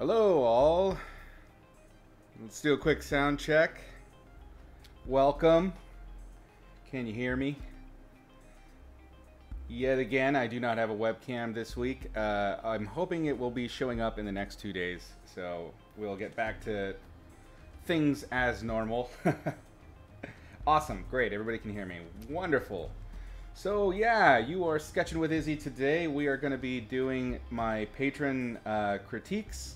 Hello all. Let's do a quick sound check. Welcome. Can you hear me? Yet again, I do not have a webcam this week. I'm hoping it will be showing up in the next 2 days. So we'll get back to things as normal. Awesome. Great. Everybody can hear me. Wonderful. So yeah, you are sketching with Izzy today. We are going to be doing my patron critiques.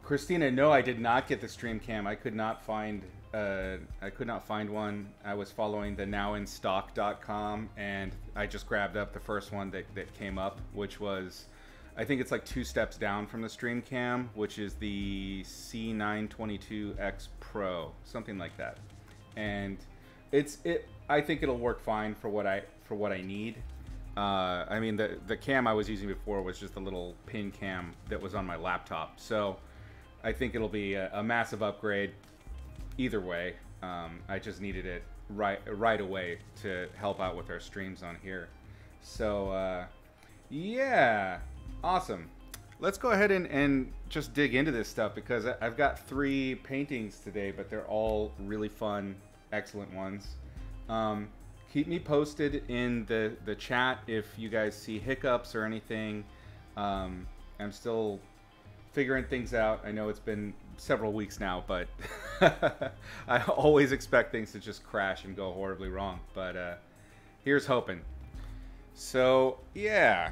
Christina, no, I did not get the stream cam. I could not find one. I was following the nowinstock.com and I just grabbed up the first one that came up, which was, I think it's like 2 steps down from the stream cam, which is the C922X Pro, something like that. And I think it'll work fine for what I need. I mean, the cam I was using before was just a little pin cam that was on my laptop. So I think it'll be a massive upgrade either way. I just needed it right away to help out with our streams on here. So yeah, awesome. Let's go ahead and just dig into this stuff because I've got 3 paintings today, but they're all really fun, excellent ones. Keep me posted in the chat if you guys see hiccups or anything. I'm still figuring things out. I know it's been several weeks now, but I always expect things to just crash and go horribly wrong. But here's hoping. So yeah,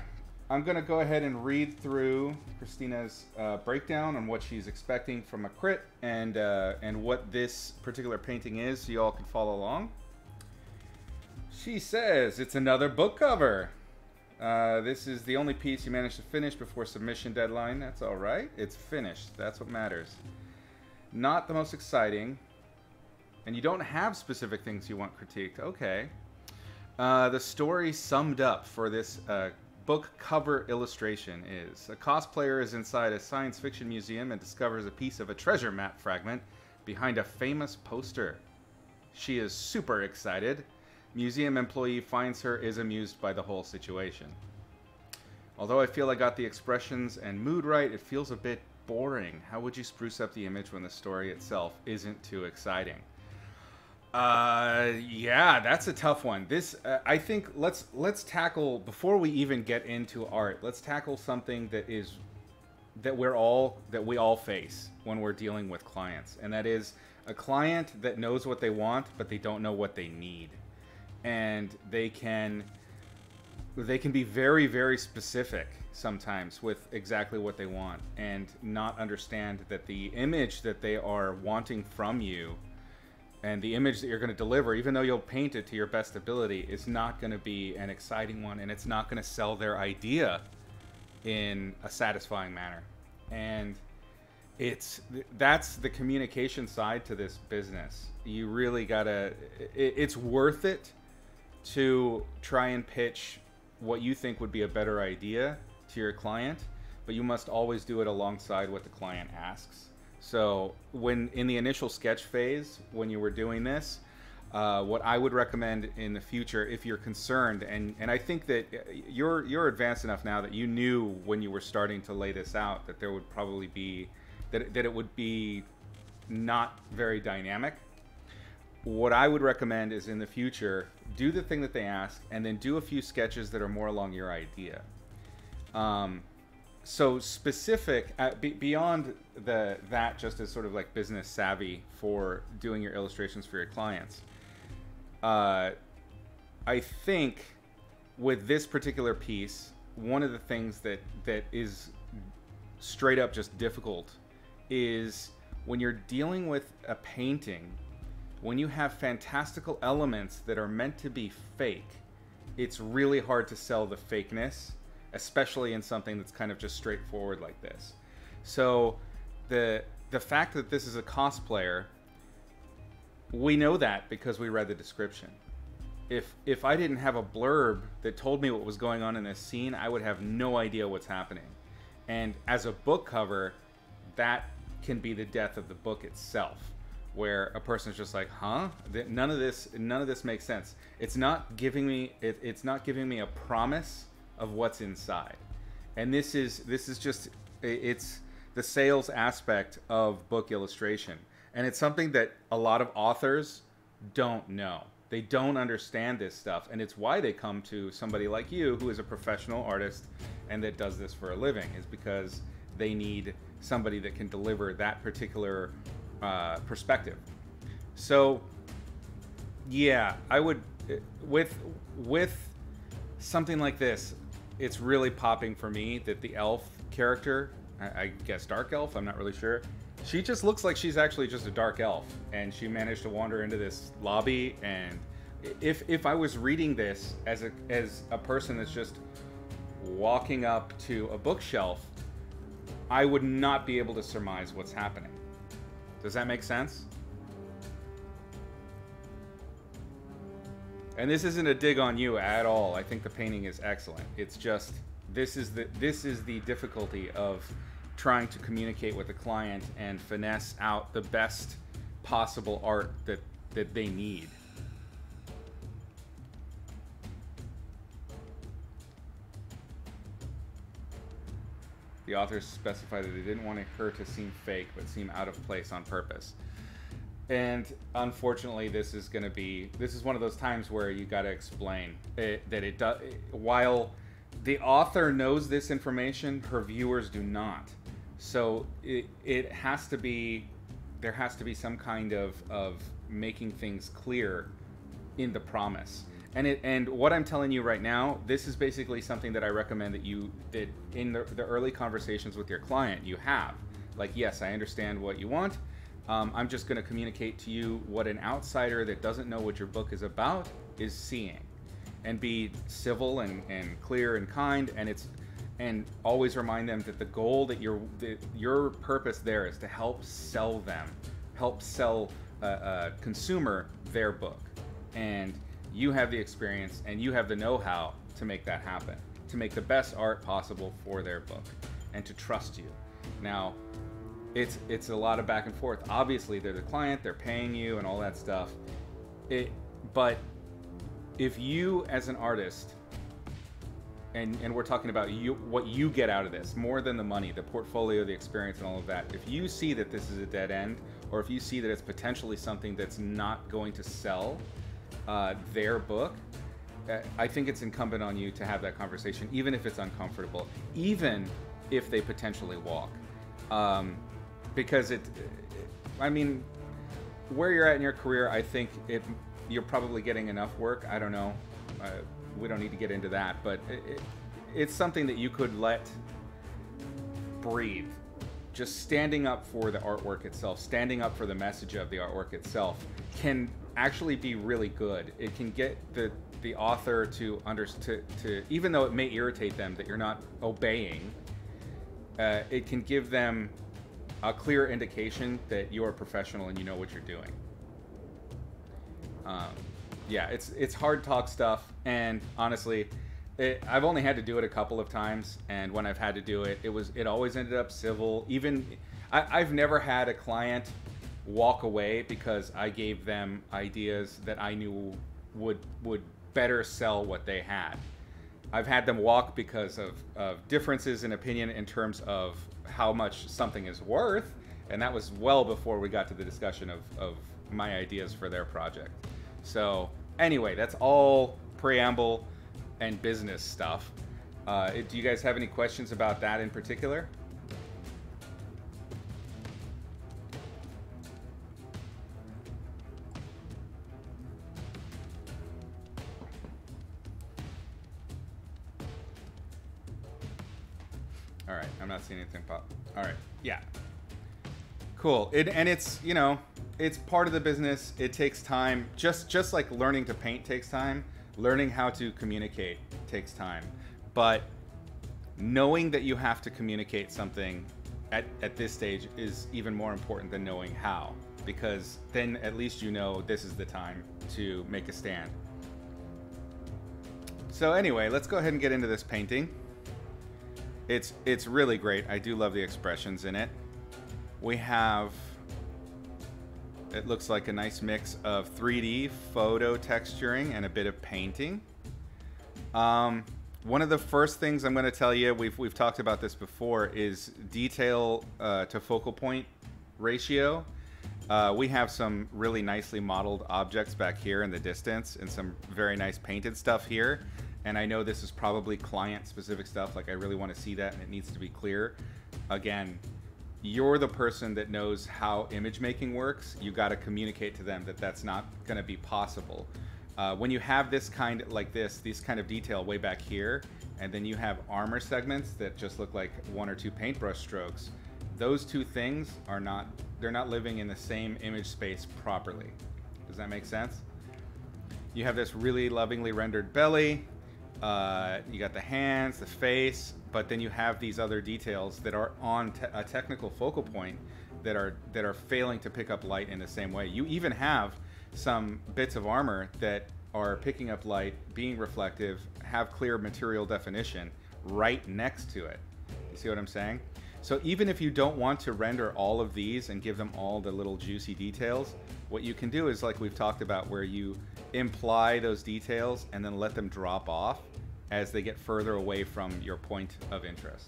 I'm gonna go ahead and read through Christina's breakdown on what she's expecting from a crit and what this particular painting is, so you all can follow along. She says it's another book cover. This is the only piece you managed to finish before submission deadline. That's all right. It's finished. That's what matters. Not the most exciting. And you don't have specific things you want critiqued. Okay. The story summed up for this book cover illustration is: a cosplayer is inside a science fiction museum and discovers a piece of a treasure map fragment behind a famous poster. She is super excited. Museum employee finds her, is amused by the whole situation. Although I feel I got the expressions and mood right, it feels a bit boring. How would you spruce up the image when the story itself isn't too exciting? Yeah, that's a tough one. This, I think let's tackle, before we even get into art, let's tackle something that we all face when we're dealing with clients. And that is a client that knows what they want, but they don't know what they need. And they can be very, very specific sometimes with exactly what they want and not understand that the image that they are wanting from you and the image that you're going to deliver, even though you'll paint it to your best ability, is not going to be an exciting one, and it's not going to sell their idea in a satisfying manner. And that's the communication side to this business. You really gotta, it's worth it to try and pitch what you think would be a better idea to your client, but you must always do it alongside what the client asks. So when in the initial sketch phase, when you were doing this, what I would recommend in the future, if you're concerned, and I think that you're advanced enough now that you knew when you were starting to lay this out that there would probably be, that it would be not very dynamic. What I would recommend is in the future, do the thing that they ask and then do a few sketches that are more along your idea. So specific, beyond that just as sort of like business savvy for doing your illustrations for your clients. I think with this particular piece, one of the things that is straight up just difficult is when you're dealing with a painting. When you have fantastical elements that are meant to be fake, it's really hard to sell the fakeness, especially in something that's kind of just straightforward like this. So the fact that this is a cosplayer, we know that because we read the description. If I didn't have a blurb that told me what was going on in this scene, I would have no idea what's happening. And as a book cover, that can be the death of the book itself, where a person's just like, huh? None of this makes sense. It's not giving me a promise of what's inside. And this is just, it's the sales aspect of book illustration, and it's something that a lot of authors don't know. They don't understand this stuff, and it's why they come to somebody like you, who is a professional artist and that does this for a living, is because they need somebody that can deliver that particular perspective. So yeah, I would, with something like this, it's really popping for me that the elf character, I guess dark elf, I'm not really sure, she just looks like she's actually just a dark elf, and she managed to wander into this lobby. And if I was reading this as a person that's just walking up to a bookshelf, I would not be able to surmise what's happening. Does that make sense? And this isn't a dig on you at all. I think the painting is excellent. It's just, this is the difficulty of trying to communicate with the client and finesse out the best possible art that they need. The authors specified that they didn't want her to seem fake, but seem out of place on purpose. And unfortunately, this is one of those times where you got to explain that it does. While the author knows this information, her viewers do not. So it has to be, there has to be some kind of making things clear in the promise. And what I'm telling you right now, this is basically something that I recommend that in the early conversations with your client you have. Like, yes, I understand what you want. I'm just going to communicate to you what an outsider that doesn't know what your book is about is seeing, and be civil and clear and kind. And always remind them that the goal, that your purpose there is to help sell a consumer their book, and you have the experience and you have the know-how to make that happen, to make the best art possible for their book, and to trust you. Now, it's a lot of back and forth. Obviously, they're the client, they're paying you and all that stuff. But if you, as an artist, and we're talking about what you get out of this, more than the money, the portfolio, the experience, and all of that, if you see that this is a dead end, or if you see that it's potentially something that's not going to sell their book, I think it's incumbent on you to have that conversation, even if it's uncomfortable, even if they potentially walk. Because I mean, where you're at in your career, I think you're probably getting enough work. I don't know. We don't need to get into that, but it's something that you could let breathe. Just standing up for the artwork itself, standing up for the message of the artwork itself, can actually be really good. It can get the author to even though it may irritate them that you're not obeying, it can give them a clear indication that you're a professional and you know what you're doing. Yeah, it's hard talk stuff, and honestly, I've only had to do it a couple of times, and when I've had to do it, it always ended up civil. Even I've never had a client walk away because I gave them ideas that I knew would better sell what they had. I've had them walk because of differences in opinion in terms of how much something is worth, and that was well before we got to the discussion of my ideas for their project. So anyway, that's all preamble and business stuff. Do you guys have any questions about that in particular? All right, I'm not seeing anything pop. All right, yeah. Cool. And it's, you know, it's part of the business. It takes time. Just like learning to paint takes time, learning how to communicate takes time. But knowing that you have to communicate something at this stage is even more important than knowing how, because then at least you know this is the time to make a stand. So anyway, let's go ahead and get into this painting. It's really great. I do love the expressions in it. We have, it looks like a nice mix of 3D photo texturing and a bit of painting. One of the first things I'm going to tell you, we've talked about this before, is detail to focal point ratio. We have some really nicely modeled objects back here in the distance and some very nice painted stuff here. And I know this is probably client specific stuff, like I really want to see that and it needs to be clear. Again, you're the person that knows how image making works. You got to communicate to them that that's not going to be possible. When you have this kind, like this kind of detail way back here, and then you have armor segments that just look like one or two paintbrush strokes, those two things are not, they're not living in the same image space properly. Does that make sense? You have this really lovingly rendered belly, you got the hands, the face, but then you have these other details that are on a technical focal point that are failing to pick up light in the same way. You even have some bits of armor that are picking up light, being reflective, have clear material definition right next to it. You see what I'm saying? So even if you don't want to render all of these and give them all the little juicy details, what you can do is like we've talked about, where you imply those details and then let them drop off as they get further away from your point of interest.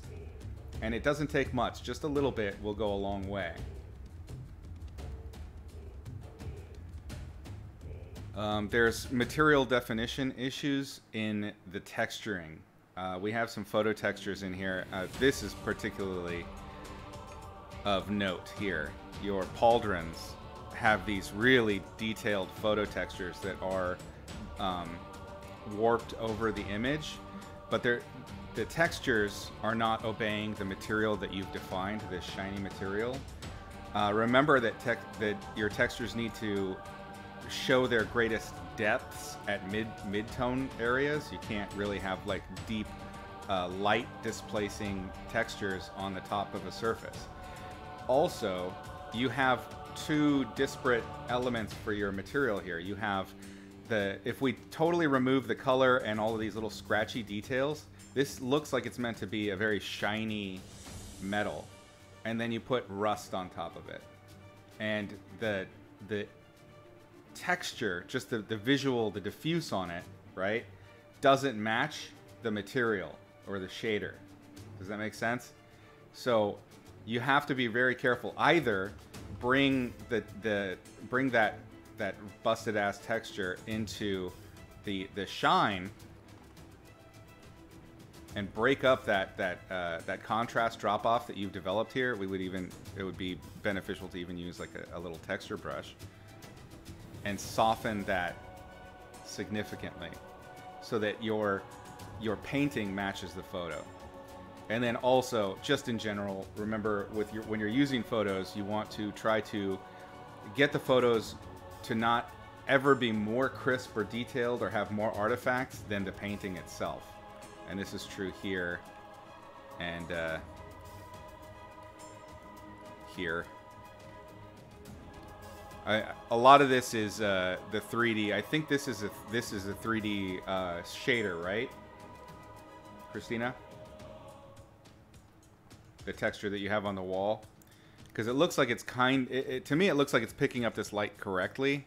And it doesn't take much, just a little bit will go a long way. There's material definition issues in the texturing. We have some photo textures in here. This is particularly of note here. Your pauldrons have these really detailed photo textures that are warped over the image, but the textures are not obeying the material that you've defined, this shiny material. Remember that your textures need to show their greatest depths at mid-tone areas. You can't really have like deep light displacing textures on the top of a surface. Also, you have two disparate elements for your material here. You have if we totally remove the color and all of these little scratchy details, this looks like it's meant to be a very shiny metal, and then you put rust on top of it, and the texture, just the visual, the diffuse on it, right, doesn't match the material or the shader. Does that make sense? So you have to be very careful. Either bring that busted ass texture into the shine and break up that contrast drop off that you've developed here. It would be beneficial to even use like a little texture brush and soften that significantly so that your painting matches the photo. And then also, just in general, remember when you're using photos, you want to try to get the photos to not ever be more crisp or detailed or have more artifacts than the painting itself. And this is true here and here. A lot of this is the 3D. I think this is a 3D shader, right, Christina? The texture that you have on the wall, because it looks like it's to me it looks like it's picking up this light correctly,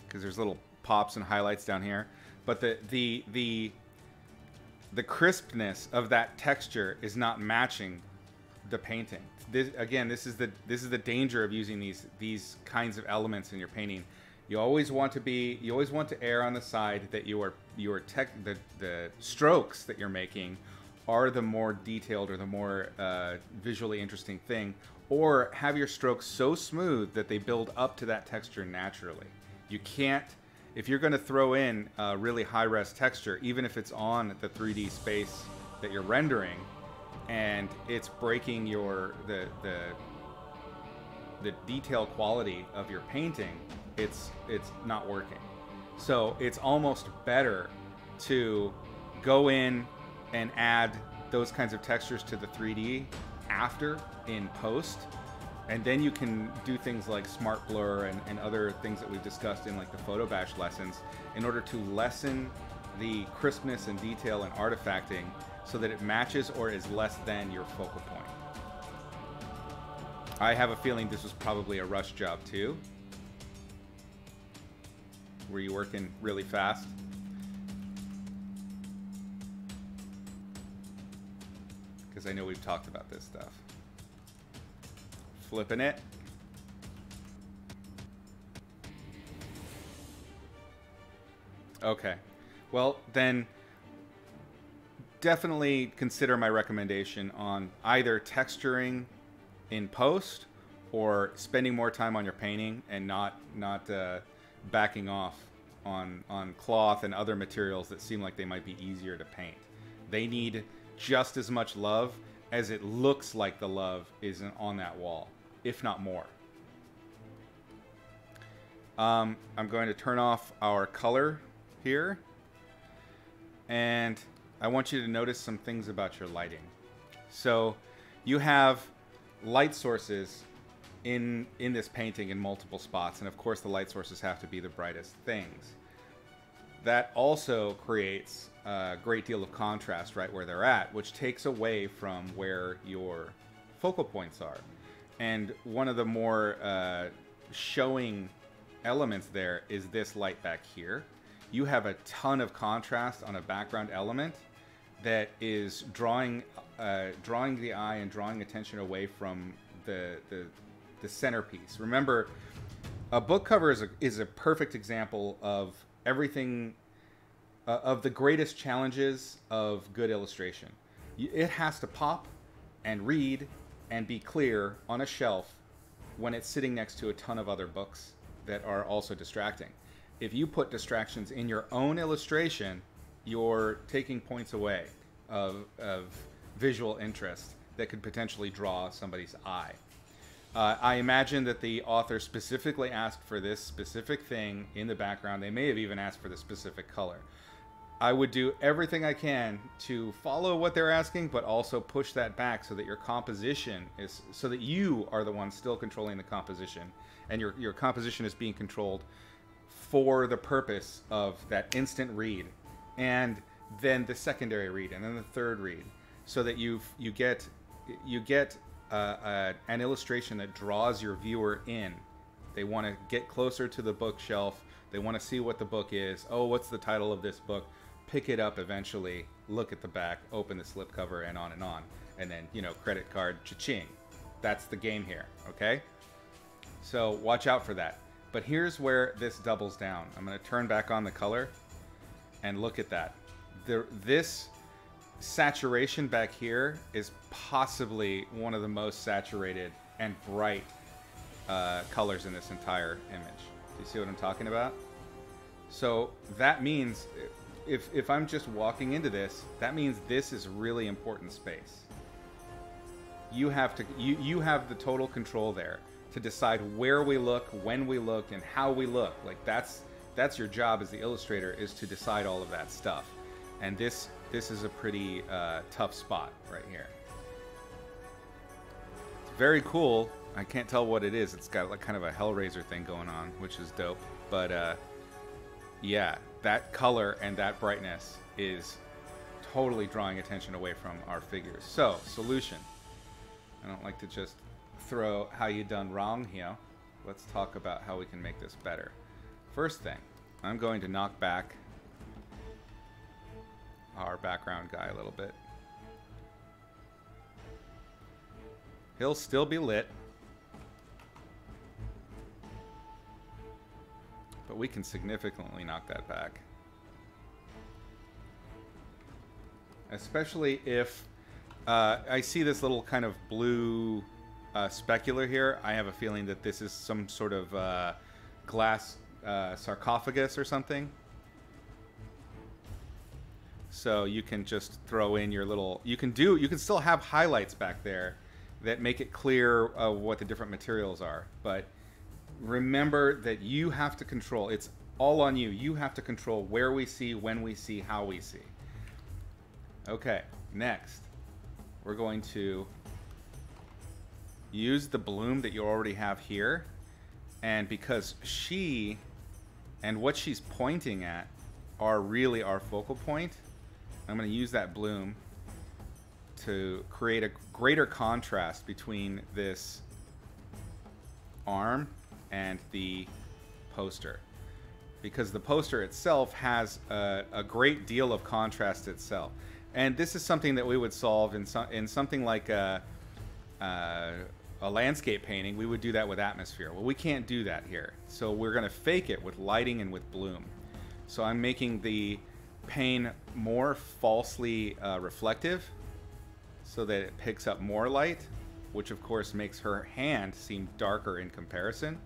because there's little pops and highlights down here, but the crispness of that texture is not matching the painting. This is the danger of using these kinds of elements in your painting. You always want to err on the side that the strokes that you're making are the more detailed or the more visually interesting thing, or have your strokes so smooth that they build up to that texture naturally. You can't, if you're going to throw in a really high-res texture, even if it's on the 3D space that you're rendering, and it's breaking the detail quality of your painting, it's not working. So it's almost better to go in and add those kinds of textures to the 3D after in post, and then you can do things like smart blur and other things that we've discussed in like the photo bash lessons in order to lessen the crispness and detail and artifacting so that it matches or is less than your focal point. I have a feeling this was probably a rush job too. Were you working really fast? because I know we've talked about this stuff. Flipping it. Okay. Well, then definitely consider my recommendation on either texturing in post or spending more time on your painting and not backing off on cloth and other materials that seem like they might be easier to paint. They need just as much love as it looks like the love is on that wall, if not more. I'm going to turn off our color here, and I want you to notice some things about your lighting. So you have light sources in this painting in multiple spots, and of course the light sources have to be the brightest things. That also creates a great deal of contrast right where they're at, which takes away from where your focal points are. And one of the more showing elements there is this light back here. You have a ton of contrast on a background element that is drawing the eye and drawing attention away from the centerpiece. Remember, a book cover is a perfect example of everything, of the greatest challenges of good illustration. It has to pop and read and be clear on a shelf when it's sitting next to a ton of other books that are also distracting. If you put distractions in your own illustration, you're taking points away of visual interest that could potentially draw somebody's eye. I imagine that the author specifically asked for this specific thing in the background. They may have even asked for the specific color. I would do everything I can to follow what they're asking, but also push that back so that your composition is, so that you are the one still controlling the composition, and your composition is being controlled for the purpose of that instant read, and then the secondary read, and then the third read, so that you get an illustration that draws your viewer in. They want to get closer to the bookshelf. They want to see what the book is. Oh, what's the title of this book? Pick it up eventually, look at the back, open the slipcover, and on. And then, you know, credit card, cha-ching. That's the game here, okay? So watch out for that. But here's where this doubles down. I'm going to turn back on the color and look at that. This saturation back here is possibly one of the most saturated and bright colors in this entire image. Do you see what I'm talking about? So that means if I'm just walking into this, that means this is really important space. You have the total control there to decide where we look, when we look, and how we look. Like that's your job as the illustrator, is to decide all of that stuff. And this is a pretty tough spot right here. It's very cool. I can't tell what it is. It's got like kind of a Hellraiser thing going on, which is dope. But yeah, that color and that brightness is totally drawing attention away from our figures. So, solution. I don't like to just throw how you done wrong here. Let's talk about how we can make this better. First thing, I'm going to knock back our background guy a little bit. He'll still be lit, but we can significantly knock that back. Especially if I see this little kind of blue specular here. I have a feeling that this is some sort of glass sarcophagus or something. So you can just throw in your little, you can still have highlights back there that make it clear what the different materials are. But remember that you have to control, it's all on you. You have to control where we see, when we see, how we see. Okay, next, we're going to use the bloom that you already have here. And because she and what she's pointing at are really our focal point, I'm going to use that bloom to create a greater contrast between this arm and the poster, because the poster itself has a great deal of contrast itself. And this is something that we would solve in something like a landscape painting. We would do that with atmosphere. Well, we can't do that here. So we're going to fake it with lighting and with bloom. So I'm making the pane more falsely reflective so that it picks up more light, which of course makes her hand seem darker in comparison.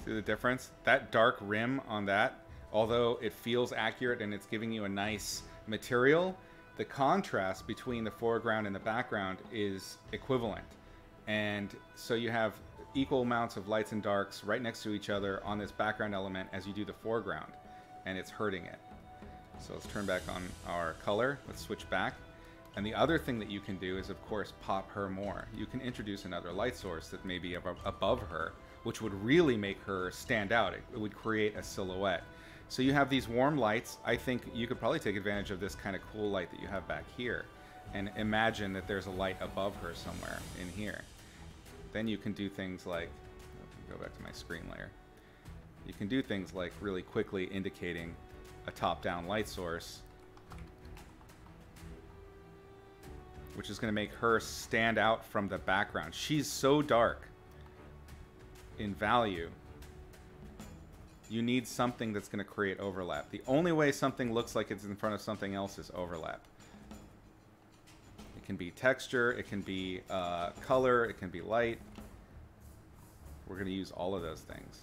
See the difference? That dark rim on that, although it feels accurate and it's giving you a nice material, the contrast between the foreground and the background is equivalent. And so you have equal amounts of lights and darks right next to each other on this background element as you do the foreground, and it's hurting it. So let's turn back on our color. Let's switch back. And the other thing that you can do is, of course, pop her more. You can introduce another light source that may be above her, which would really make her stand out. It would create a silhouette. So you have these warm lights. I think you could probably take advantage of this kind of cool light that you have back here and imagine that there's a light above her somewhere in here. Then you can do things like, go back to my screen layer. You can do things like really quickly indicating a top-down light source, which is going to make her stand out from the background. She's so dark in value. You need something that's going to create overlap. The only way something looks like it's in front of something else is overlap. It can be texture, it can be color, it can be light. We're going to use all of those things.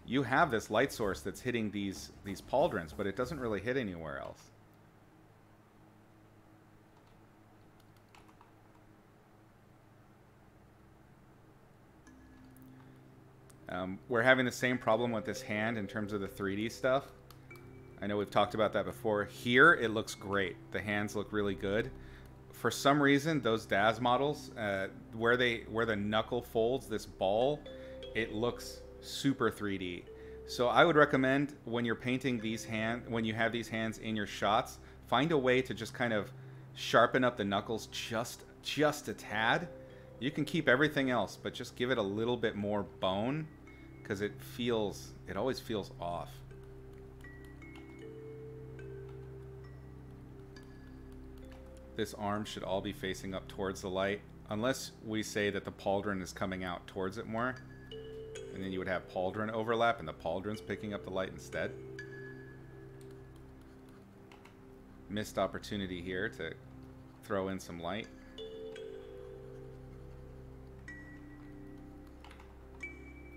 You have this light source that's hitting these pauldrons, but it doesn't really hit anywhere else. We're having the same problem with this hand in terms of the 3D stuff. I know we've talked about that before. Here, it looks great. The hands look really good. For some reason, those DAZ models, where the knuckle folds, this ball, it looks super 3D. So I would recommend when you're painting these when you have these hands in your shots, find a way to just kind of sharpen up the knuckles just a tad. You can keep everything else, but just give it a little bit more bone, because it always feels off. This arm should all be facing up towards the light, unless we say that the pauldron is coming out towards it more. And then you would have pauldron overlap, and the pauldron's picking up the light instead. Missed opportunity here to throw in some light.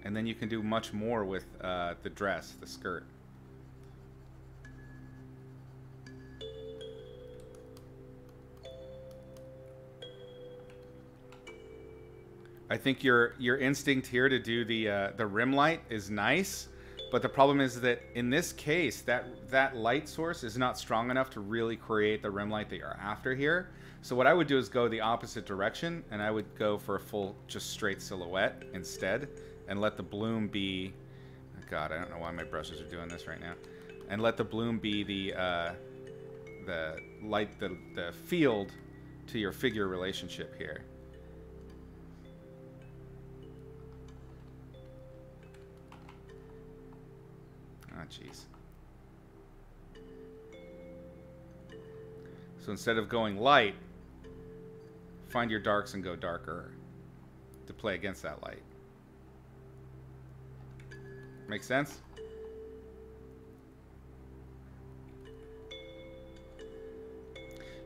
And then you can do much more with the dress, the skirt. I think your instinct here to do the rim light is nice, but the problem is that in this case, that light source is not strong enough to really create the rim light that you're after here. So what I would do is go the opposite direction, and I would go for a full, just straight silhouette instead, and let the bloom be, oh God, I don't know why my brushes are doing this right now, and let the bloom be the light, the field to your figure relationship here. Oh, jeez. So instead of going light, find your darks and go darker to play against that light. Make sense?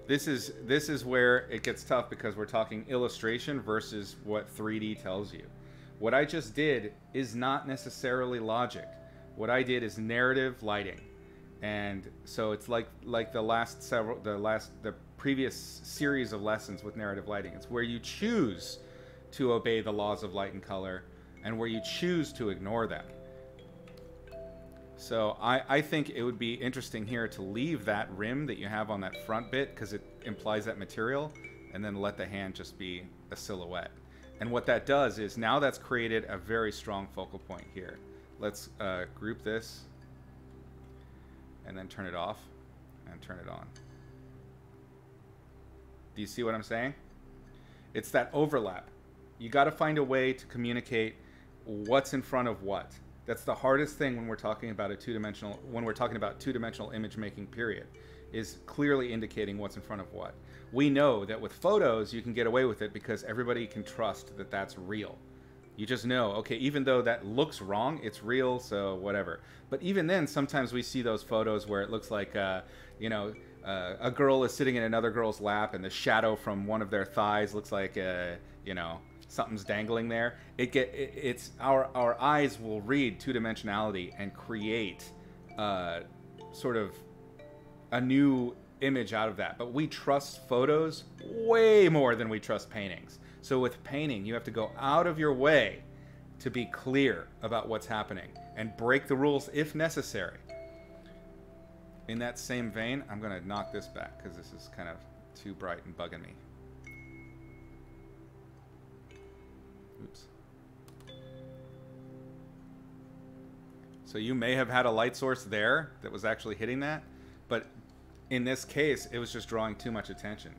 This is where it gets tough, because we're talking illustration versus what 3D tells you. What I just did is not necessarily logic. What I did is narrative lighting. And so it's like the previous series of lessons with narrative lighting. It's where you choose to obey the laws of light and color, and where you choose to ignore them. So I think it would be interesting here to leave that rim that you have on that front bit, because it implies that material, and then let the hand just be a silhouette. And what that does is, now that's created a very strong focal point here. Let's group this, and then turn it off, and turn it on. Do you see what I'm saying? It's that overlap. You got to find a way to communicate what's in front of what. That's the hardest thing when we're talking about two-dimensional image making, period, is clearly indicating what's in front of what. We know that with photos you can get away with it because everybody can trust that that's real. You just know, okay, even though that looks wrong, it's real, so whatever. But even then, sometimes we see those photos where it looks like, you know, a girl is sitting in another girl's lap, and the shadow from one of their thighs looks like, you know, something's dangling there. It's our eyes will read two-dimensionality and create sort of a new image out of that. But we trust photos way more than we trust paintings. So with painting, you have to go out of your way to be clear about what's happening and break the rules if necessary. In that same vein, I'm going to knock this back because this is kind of too bright and bugging me. Oops. So you may have had a light source there that was actually hitting that, but in this case, it was just drawing too much attention.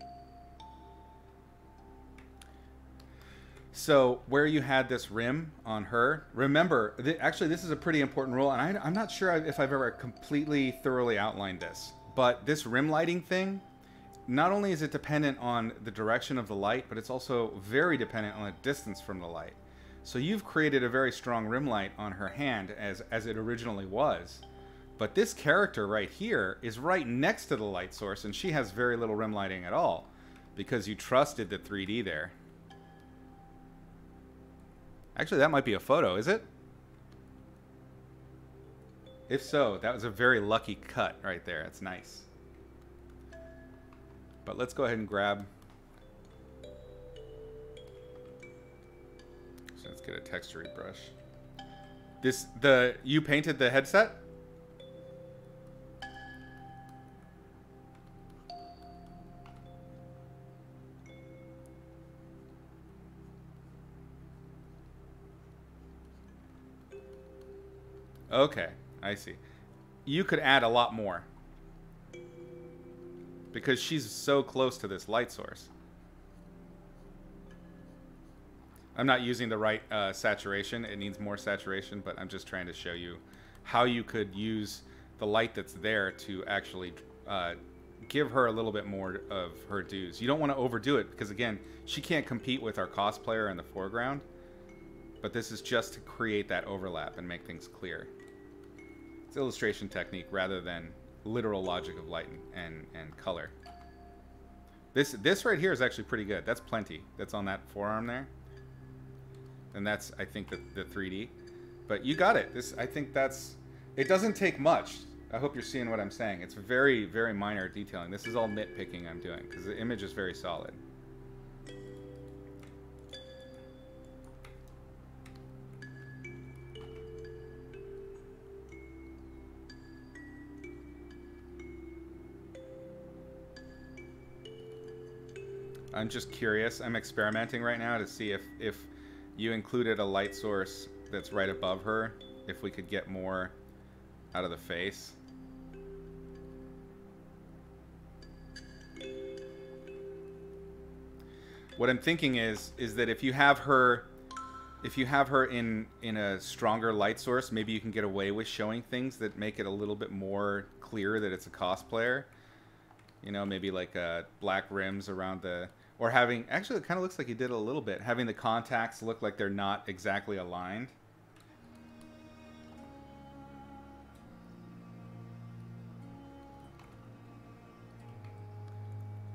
So where you had this rim on her, remember, actually this is a pretty important rule, and I'm not sure if I've ever completely thoroughly outlined this, but this rim lighting thing, not only is it dependent on the direction of the light, but it's also very dependent on the distance from the light. So you've created a very strong rim light on her hand as it originally was, but this character right here is right next to the light source, and she has very little rim lighting at all because you trusted the 3D there. Actually, that might be a photo, is it? If so, that was a very lucky cut right there. It's nice. But let's go ahead and grab... So let's get a textury brush. You painted the headset? Okay, I see. You could add a lot more because she's so close to this light source. I'm not using the right saturation. It needs more saturation, but I'm just trying to show you how you could use the light that's there to actually give her a little bit more of her dues. You don't want to overdo it because, again, she can't compete with our cosplayer in the foreground. But this is just to create that overlap and make things clear. It's illustration technique rather than literal logic of light and color. This right here is actually pretty good. That's plenty. That's on that forearm there. And that's, I think, the 3D. But you got it. I think that's... It doesn't take much. I hope you're seeing what I'm saying. It's very, very minor detailing. This is all nitpicking I'm doing because the image is very solid. I'm just curious. I'm experimenting right now to see if you included a light source that's right above her, if we could get more out of the face. What I'm thinking is that if you have her in a stronger light source, maybe you can get away with showing things that make it a little bit more clear that it's a cosplayer. You know, maybe like black rims around the... Or having... Actually, it kind of looks like you did a little bit. Having the contacts look like they're not exactly aligned.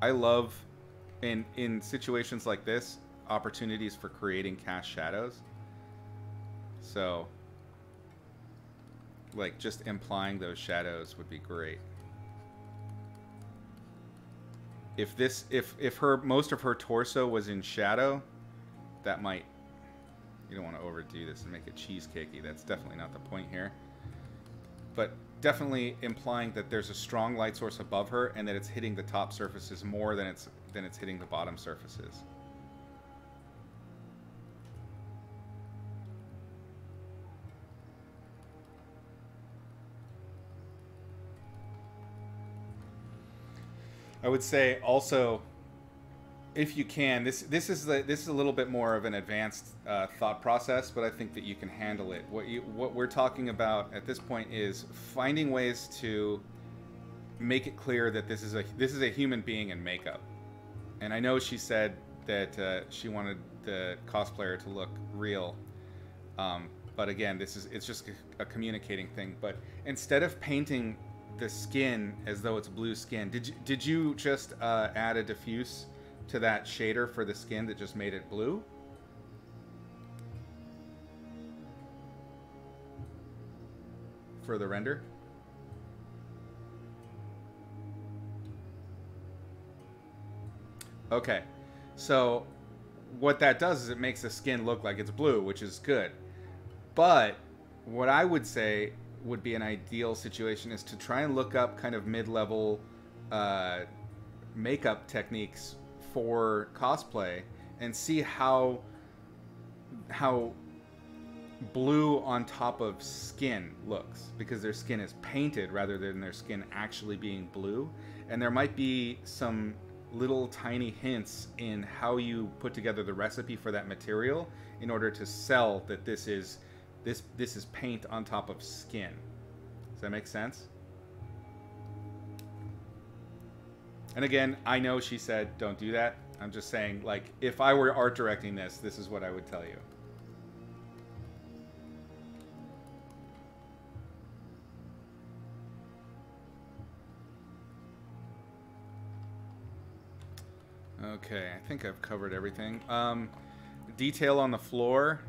I love, in situations like this, opportunities for creating cast shadows. So, like, just implying those shadows would be great. If most of her torso was in shadow, that might... You don't want to overdo this and make it cheesecakey. That's definitely not the point here. But definitely implying that there's a strong light source above her and that it's hitting the top surfaces more than it's hitting the bottom surfaces. I would say also if you can, this is a little bit more of an advanced thought process, but I think that you can handle it. What we're talking about at this point is finding ways to make it clear that this is a human being in makeup. And I know she said that she wanted the cosplayer to look real, but again, it's just a communicating thing. But instead of painting the skin as though it's blue skin, did you just add a diffuse to that shader for the skin that just made it blue? For the render? Okay, so what that does is it makes the skin look like it's blue, which is good. But what I would say would be an ideal situation is to try and look up kind of mid-level makeup techniques for cosplay and see how blue on top of skin looks, because their skin is painted rather than their skin actually being blue. And there might be some little tiny hints in how you put together the recipe for that material in order to sell that this is paint on top of skin. Does that make sense? And again, I know she said don't do that. I'm just saying, like, if I were art directing this is what I would tell you. Okay, I think I've covered everything. Detail on the floor,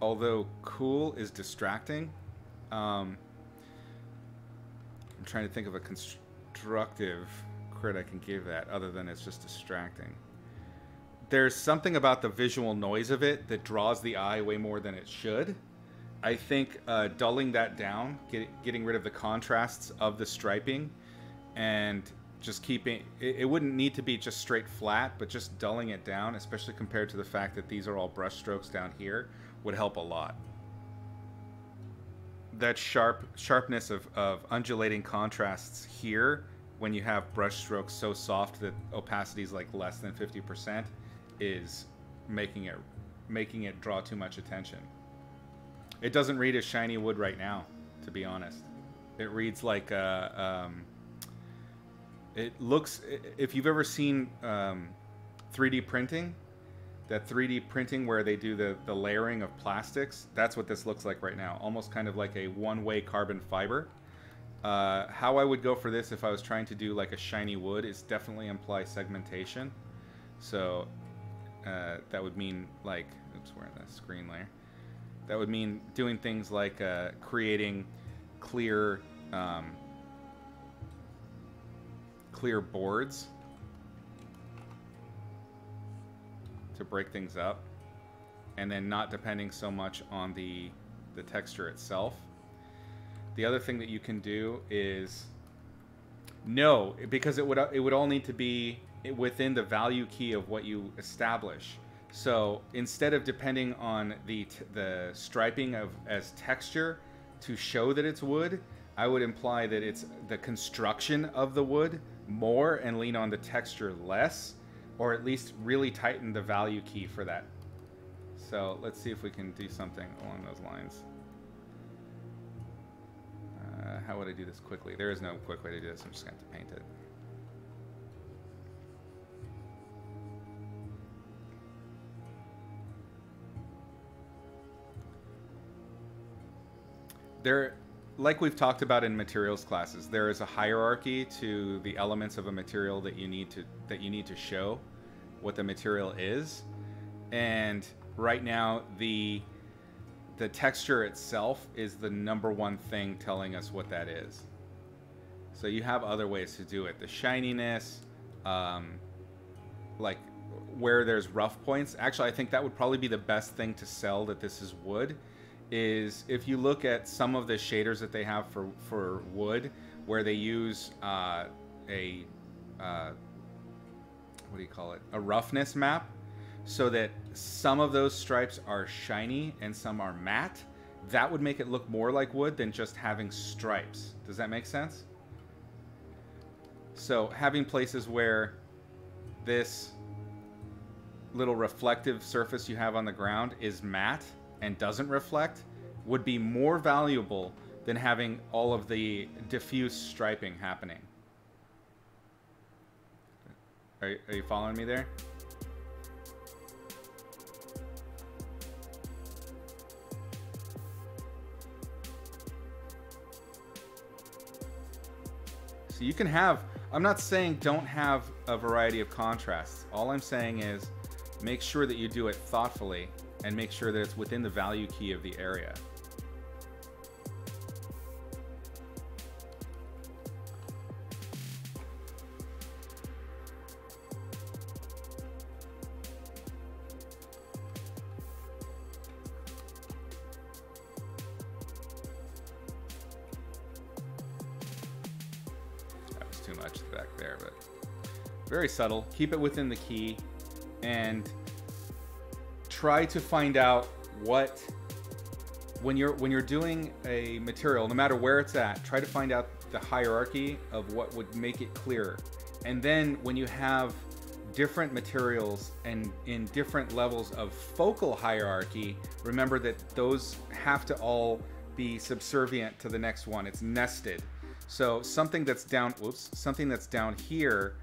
although cool, is distracting. I'm trying to think of a constructive crit I can give that other than it's just distracting. There's something about the visual noise of it that draws the eye way more than it should. I think dulling that down, getting rid of the contrasts of the striping, and just keeping it wouldn't need to be just straight flat, but just dulling it down, especially compared to the fact that these are all brush strokes down here, would help a lot. That sharpness of undulating contrasts here, when you have brush strokes so soft that opacity is like less than 50%, is making it draw too much attention. It doesn't read as shiny wood right now, to be honest. It reads like it looks, if you've ever seen 3D printing, that 3D printing where they do the layering of plastics, that's what this looks like right now. Almost kind of like a one-way carbon fiber. How I would go for this if I was trying to do like a shiny wood is definitely imply segmentation. So that would mean like, oops, we're in the screen layer. That would mean doing things like creating clear clear boards to break things up, and then not depending so much on the texture itself. The other thing that you can do is because it would all need to be within the value key of what you establish. So instead of depending on the striping as texture to show that it's wood, I would imply that it's the construction of the wood more and lean on the texture less, or at least really tighten the value key for that. So let's see if we can do something along those lines. How would I do this quickly? There is no quick way to do this. I'm just going to have to paint it. There, like we've talked about in materials classes, there is a hierarchy to the elements of a material that you need to show what the material is. And right now, the texture itself is the #1 thing telling us what that is. So you have other ways to do it. The shininess, like where there's rough points. Actually, I think that would probably be the best thing to sell that this is wood. Is if you look at some of the shaders that they have for wood, where they use what do you call it? A roughness map, so that some of those stripes are shiny and some are matte. That would make it look more like wood than just having stripes. Does that make sense? So having places where this little reflective surface you have on the ground is matte and doesn't reflect would be more valuable than having all of the diffuse striping happening. Are you following me there? So you can have, I'm not saying don't have a variety of contrasts. All I'm saying is make sure that you do it thoughtfully and make sure that it's within the value key of the area. Very subtle. Keep it within the key and try to find out what, when you're doing a material, no matter where it's at, try to find out the hierarchy of what would make it clearer. And then when you have different materials and in different levels of focal hierarchy, remember that those have to all be subservient to the next one. It's nested. So something that's down, something that's down here,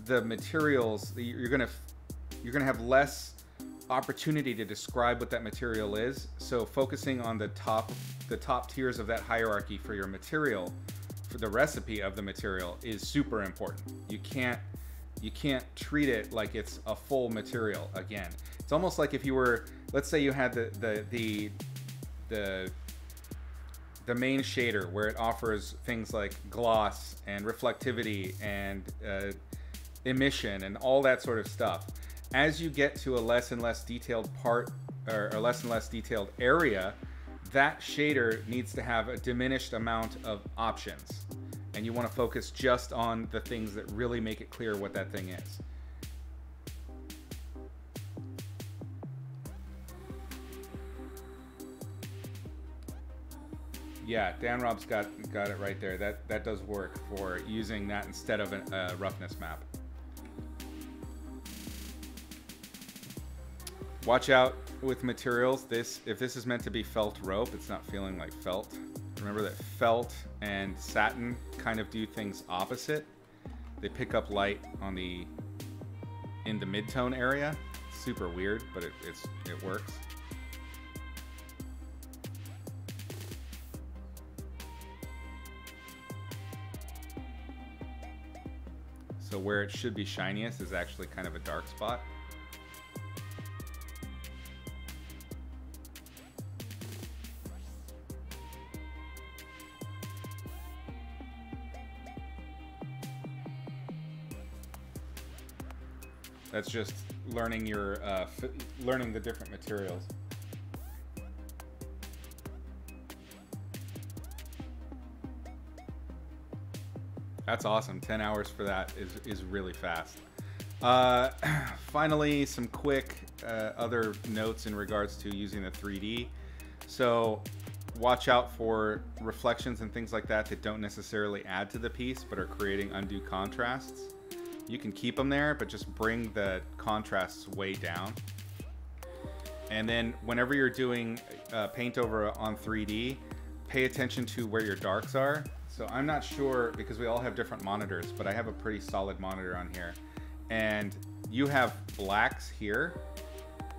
the materials, you're gonna have less opportunity to describe what that material is. So focusing on the top tiers of that hierarchy for your material, for the recipe of the material, is super important. You can't treat it like it's a full material. Again, it's almost like if you were, let's say you had the main shader where it offers things like gloss and reflectivity and emission and all that sort of stuff. As you get to a less and less detailed part, or a less and less detailed area, that shader needs to have a diminished amount of options. And you want to focus just on the things that really make it clear what that thing is. Yeah, Dan Rob's got it right there. That does work for using that instead of a roughness map. Watch out with materials. If this is meant to be felt rope, it's not feeling like felt. Remember that felt and satin kind of do things opposite. They pick up light on in the mid-tone area. It's super weird, but it works. So where it should be shiniest is actually kind of a dark spot. That's just learning learning the different materials. That's awesome. 10 hours for that is really fast. Finally, some quick other notes in regards to using the 3D. So watch out for reflections and things like that don't necessarily add to the piece, but are creating undue contrasts. You can keep them there, but just bring the contrasts way down. And then whenever you're doing paint over on 3D, pay attention to where your darks are. So I'm not sure, because we all have different monitors, but I have a pretty solid monitor on here. And you have blacks here.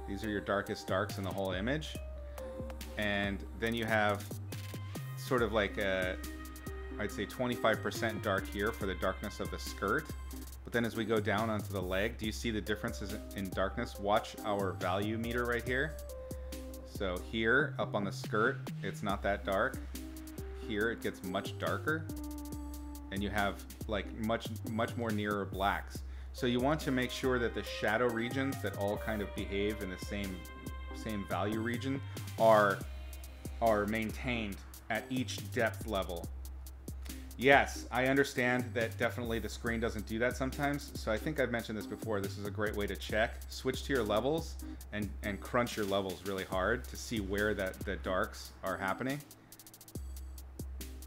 These are your darkest darks in the whole image. And then you have sort of like I'd say 25% dark here for the darkness of the skirt. But then as we go down onto the leg, do you see the differences in darkness? Watch our value meter right here. So here, up on the skirt, it's not that dark. Here, it gets much darker. And you have like much more nearer blacks. So you want to make sure that the shadow regions that all kind of behave in the same value region are maintained at each depth level. Yes, I understand that definitely the screen doesn't do that sometimes. So I think I've mentioned this before. This is a great way to check. Switch to your levels and crunch your levels really hard to see where the darks are happening.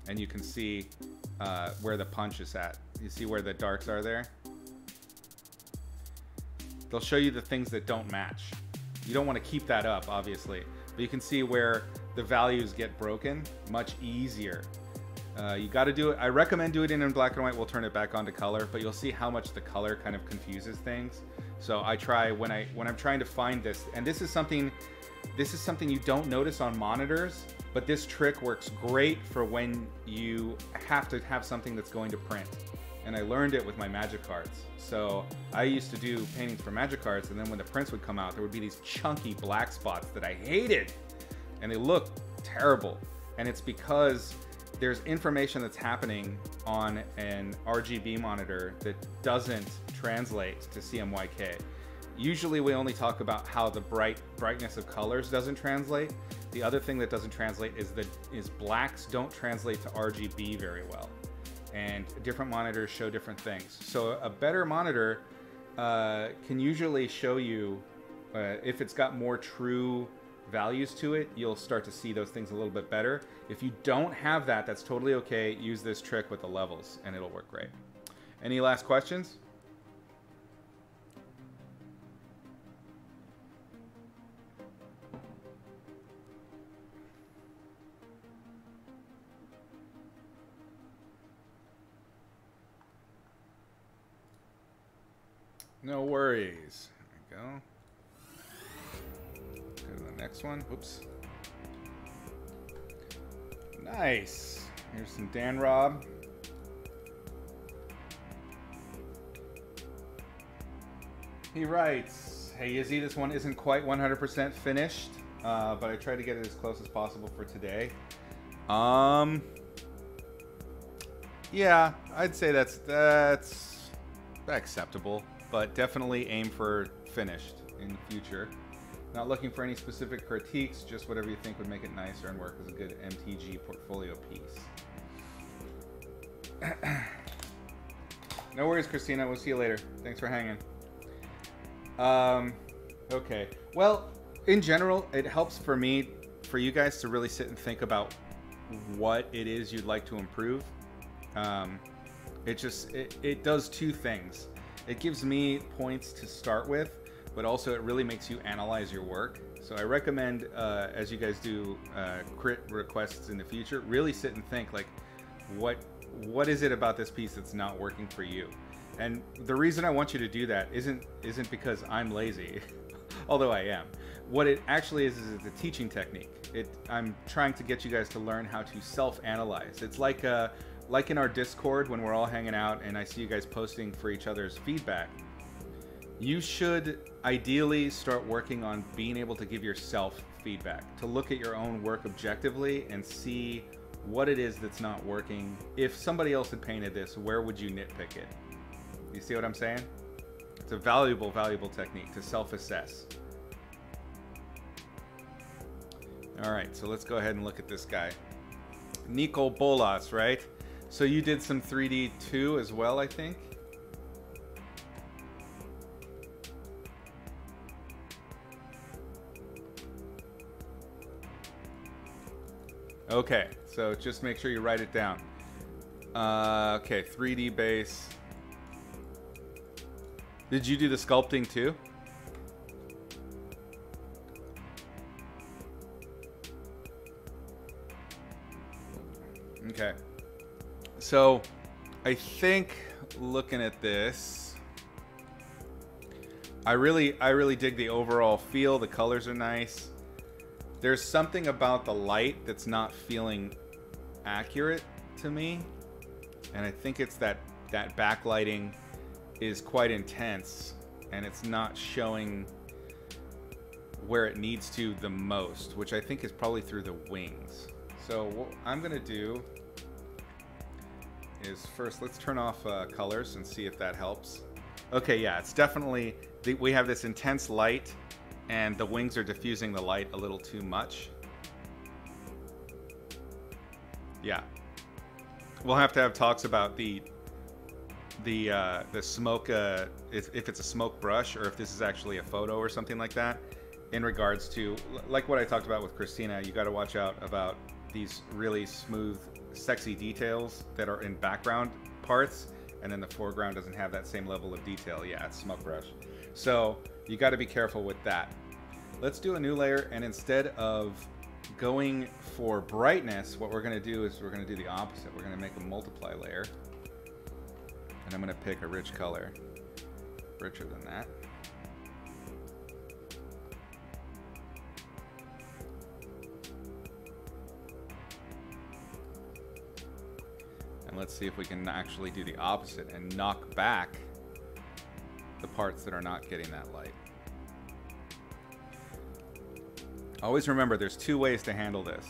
And you can see where the punch is at. You see where the darks are there? they'll show you the things that don't match. You don't want to keep that up, obviously, but you can see where the values get broken much easier. You got to do it. I recommend doing it in black and white. We'll turn it back on to color, but you'll see how much the color kind of confuses things. So I try when I'm trying to find this, and this is something you don't notice on monitors, but this trick works great for when you have to have something that's going to print. And I learned it with my magic cards. So I used to do paintings for magic cards, and then when the prints would come out, there would be these chunky black spots that I hated, and they look terrible. And it's because there's information that's happening on an RGB monitor that doesn't translate to CMYK. Usually we only talk about how the brightness of colors doesn't translate. The other thing that doesn't translate is blacks don't translate to RGB very well. And different monitors show different things. So a better monitor can usually show you, if it's got more true values to it, you'll start to see those things a little bit better. If you don't have that, that's totally okay. Use this trick with the levels and it'll work great. Any last questions? No worries. There we go. Go to the next one. Whoops. Nice. Here's some Dan Rob. He writes, "Hey Izzy, this one isn't quite 100% finished, but I tried to get it as close as possible for today." Yeah, I'd say that's acceptable, but definitely aim for finished in the future. Not looking for any specific critiques, just whatever you think would make it nicer and work as a good MTG portfolio piece. No worries, Christina. We'll see you later. Thanks for hanging. Okay. Well, in general, it helps for me, for you guys to really sit and think about what it is you'd like to improve. It does two things. It gives me points to start with, but also it really makes you analyze your work. So I recommend, as you guys do crit requests in the future, really sit and think, like, what is it about this piece that's not working for you? And the reason I want you to do that isn't because I'm lazy, although I am. What it actually is it's a teaching technique. I'm trying to get you guys to learn how to self-analyze. It's like in our Discord when we're all hanging out and I see you guys posting for each other's feedback. You should ideally start working on being able to give yourself feedback, to look at your own work objectively and see what it is that's not working. If somebody else had painted this, where would you nitpick it? You see what I'm saying? It's a valuable, valuable technique to self-assess. All right, so let's go ahead and look at this guy. Nico Bolas, right? So you did some 3D too as well, I think? Okay, so just make sure you write it down. Okay, 3D base. Did you do the sculpting too? Okay. So, I think looking at this, I really dig the overall feel. The colors are nice. There's something about the light that's not feeling accurate to me, and I think it's that backlighting is quite intense, and it's not showing where it needs to the most, which I think is probably through the wings. So what I'm gonna do is first let's turn off colors and see if that helps. Okay, yeah, it's definitely, we have this intense light and the wings are diffusing the light a little too much. Yeah, we'll have to have talks about the smoke, if it's a smoke brush or if this is actually a photo or something like that, in regards to, like what I talked about with Christina. You got to watch out about these really smooth, sexy details that are in background parts, and then the foreground doesn't have that same level of detail. Yeah, it's Smudge Brush. So you got to be careful with that. Let's do a new layer, and instead of going for brightness, what we're going to do is we're going to do the opposite. We're going to make a multiply layer, and I'm going to pick a rich color, richer than that. And let's see if we can actually do the opposite and knock back the parts that are not getting that light. Always remember, there's two ways to handle this.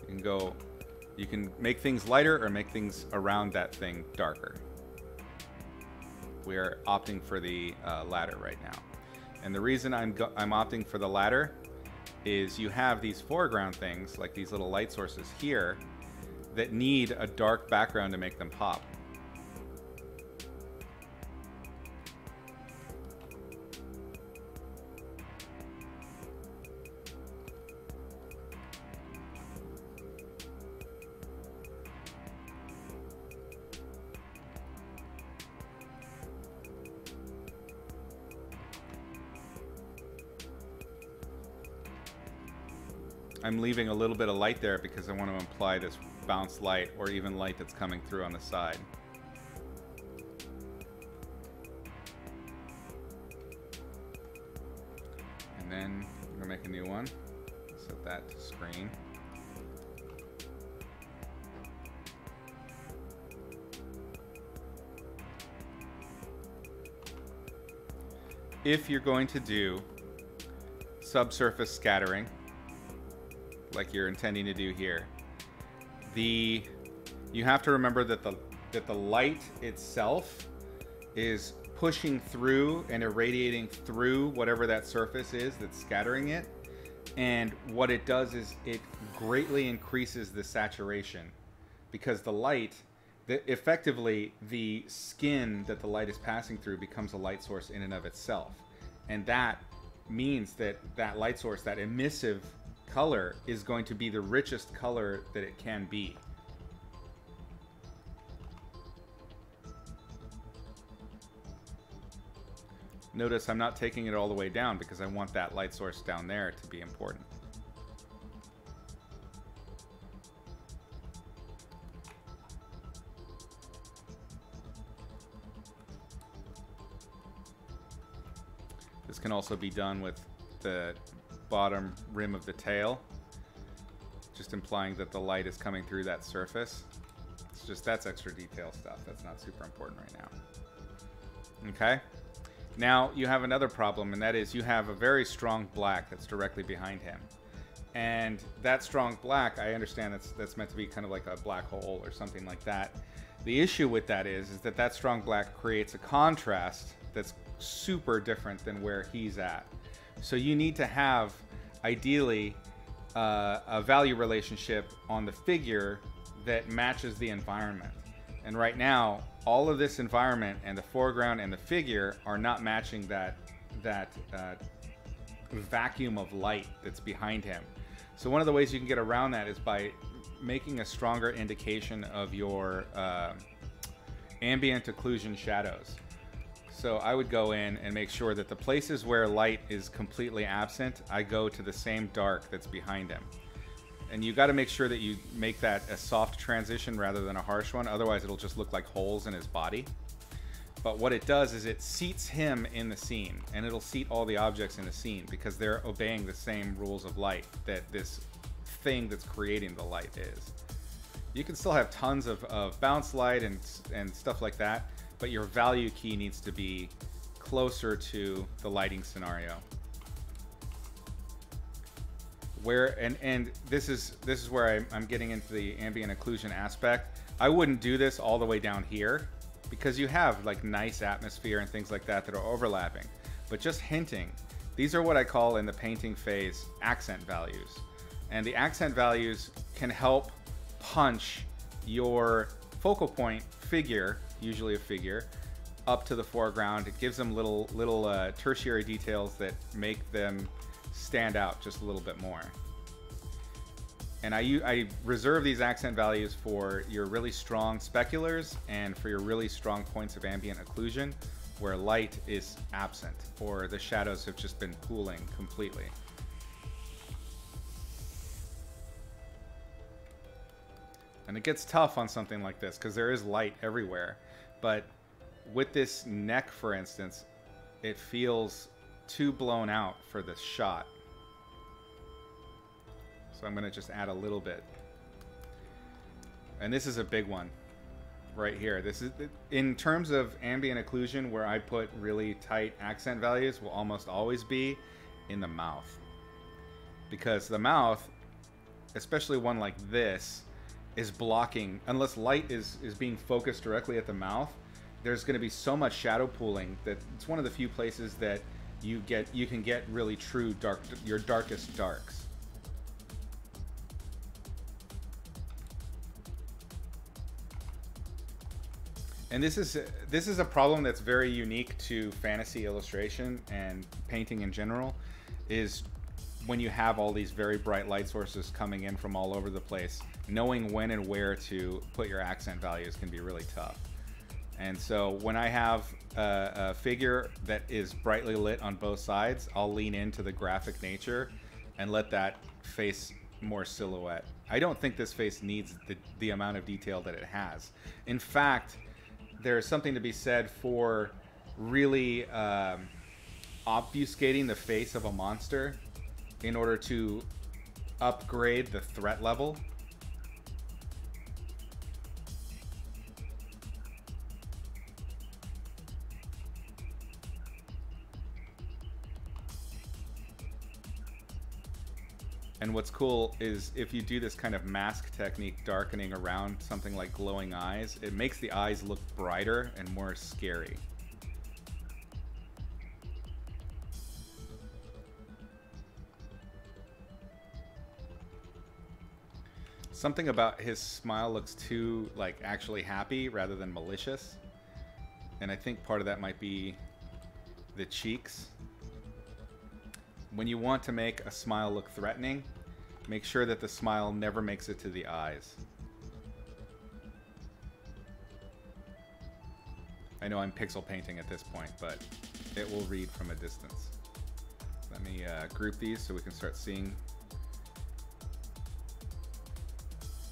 You can make things lighter or make things around that thing darker. We are opting for the latter right now. And the reason I'm opting for the latter is you have these foreground things, like these little light sources here, that need a dark background to make them pop. I'm leaving a little bit of light there because I want to imply this bounce light or even light that's coming through on the side. And then I'm going to make a new one. Set that to screen. If you're going to do subsurface scattering, like you're intending to do here, you have to remember that the light itself is pushing through and irradiating through whatever that surface is that's scattering it, and what it does is it greatly increases the saturation, because the light, effectively the skin that the light is passing through becomes a light source in and of itself, and that means that that light source, that emissive color, is going to be the richest color that it can be. Notice I'm not taking it all the way down because I want that light source down there to be important. This can also be done with the bottom rim of the tail, just implying that the light is coming through that surface. It's just, that's extra detail stuff. That's not super important right now. Okay. Now you have another problem, and that is you have a very strong black that's directly behind him. And that strong black, I understand that's meant to be kind of like a black hole or something like that. The issue with that is that that strong black creates a contrast that's super different than where he's at. So you need to have, ideally, a value relationship on the figure that matches the environment. And right now, all of this environment and the foreground and the figure are not matching that vacuum of light that's behind him. So one of the ways you can get around that is by making a stronger indication of your ambient occlusion shadows. So I would go in and make sure that the places where light is completely absent, I go to the same dark that's behind him. And you got to make sure that you make that a soft transition rather than a harsh one. Otherwise, it'll just look like holes in his body. But what it does is it seats him in the scene, and it'll seat all the objects in the scene because they're obeying the same rules of light that this thing that's creating the light is. You can still have tons of bounce light and stuff like that, but your value key needs to be closer to the lighting scenario. Where and this is where I'm getting into the ambient occlusion aspect. I wouldn't do this all the way down here because you have like nice atmosphere and things like that that are overlapping, but just hinting. These are what I call in the painting phase accent values, and the accent values can help punch your focal point figure, usually a figure, up to the foreground. It gives them little tertiary details that make them stand out just a little bit more. And I reserve these accent values for your really strong speculars and for your really strong points of ambient occlusion where light is absent or the shadows have just been pooling completely. And it gets tough on something like this because there is light everywhere. But with this neck, for instance, it feels too blown out for this shot. So I'm going to just add a little bit. And this is a big one right here. This is, in terms of ambient occlusion, where I put really tight accent values will almost always be in the mouth. Because the mouth, especially one like this, is blocking, unless light is being focused directly at the mouth, there's going to be so much shadow pooling that it's one of the few places that you can get really true your darkest darks. And this is a problem that's very unique to fantasy illustration and painting in general, is when you have all these very bright light sources coming in from all over the place, knowing when and where to put your accent values can be really tough. And so when I have a figure that is brightly lit on both sides, I'll lean into the graphic nature and let that face more silhouette. I don't think this face needs the amount of detail that it has. In fact, there's something to be said for really obfuscating the face of a monster in order to upgrade the threat level. And what's cool is if you do this kind of mask technique, darkening around something like glowing eyes, it makes the eyes look brighter and more scary. Something about his smile looks too, like, actually happy rather than malicious. And I think part of that might be the cheeks. When you want to make a smile look threatening, make sure that the smile never makes it to the eyes. I know I'm pixel painting at this point, but it will read from a distance. Let me group these so we can start seeing.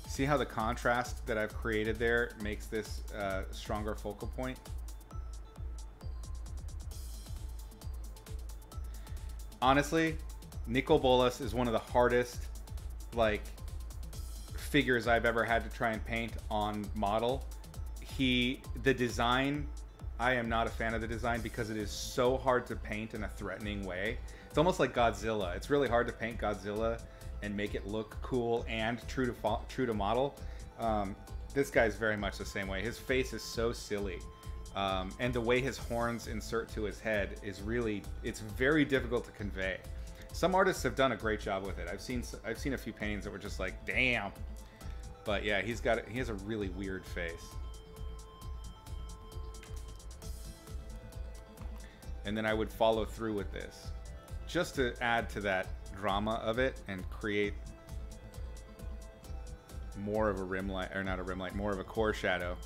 See how the contrast that I've created there makes this stronger focal point? Honestly, Nicol Bolas is one of the hardest, like, figures I've ever had to try and paint on model. The design, I am not a fan of the design because it is so hard to paint in a threatening way. It's almost like Godzilla. It's really hard to paint Godzilla and make it look cool and true to model. This guy's very much the same way. His face is so silly. And the way his horns insert to his head is really, it's very difficult to convey. Some artists have done a great job with it. I've seen a few paintings that were just like, damn. But yeah, he has a really weird face. And then I would follow through with this, just to add to that drama of it and create more of a rim light, or not a rim light, more of a core shadow.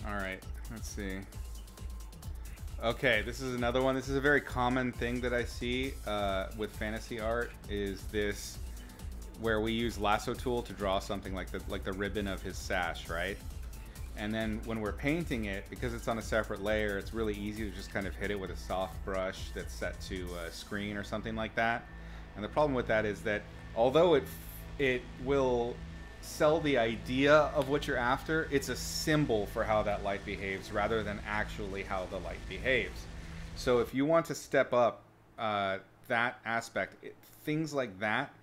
All right, let's see. Okay, this is another one. This is a very common thing that I see with fantasy art, is this where we use lasso tool to draw something like the ribbon of his sash, right? And then when we're painting it, because it's on a separate layer, it's really easy to just kind of hit it with a soft brush that's set to a screen or something like that. And the problem with that is that although it will sell the idea of what you're after. It's a symbol for how that light behaves rather than actually how the light behaves. So if you want to step up that aspect, things like that,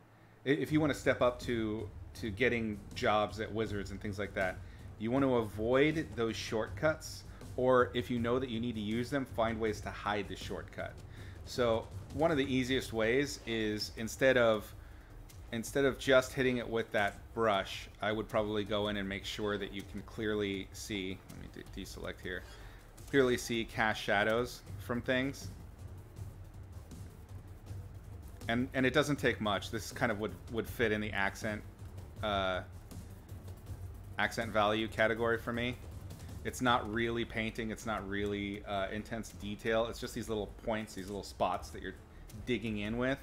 if you want to step up to getting jobs at Wizards and things like that, you want to avoid those shortcuts, or if you know that you need to use them, find ways to hide the shortcut. So one of the easiest ways is instead of just hitting it with that brush, I would probably go in and make sure that you can clearly see, let me deselect here, clearly see cast shadows from things. And it doesn't take much. This kind of would fit in the accent value category for me. It's not really painting. It's not really intense detail. It's just these little points, these little spots that you're digging in with.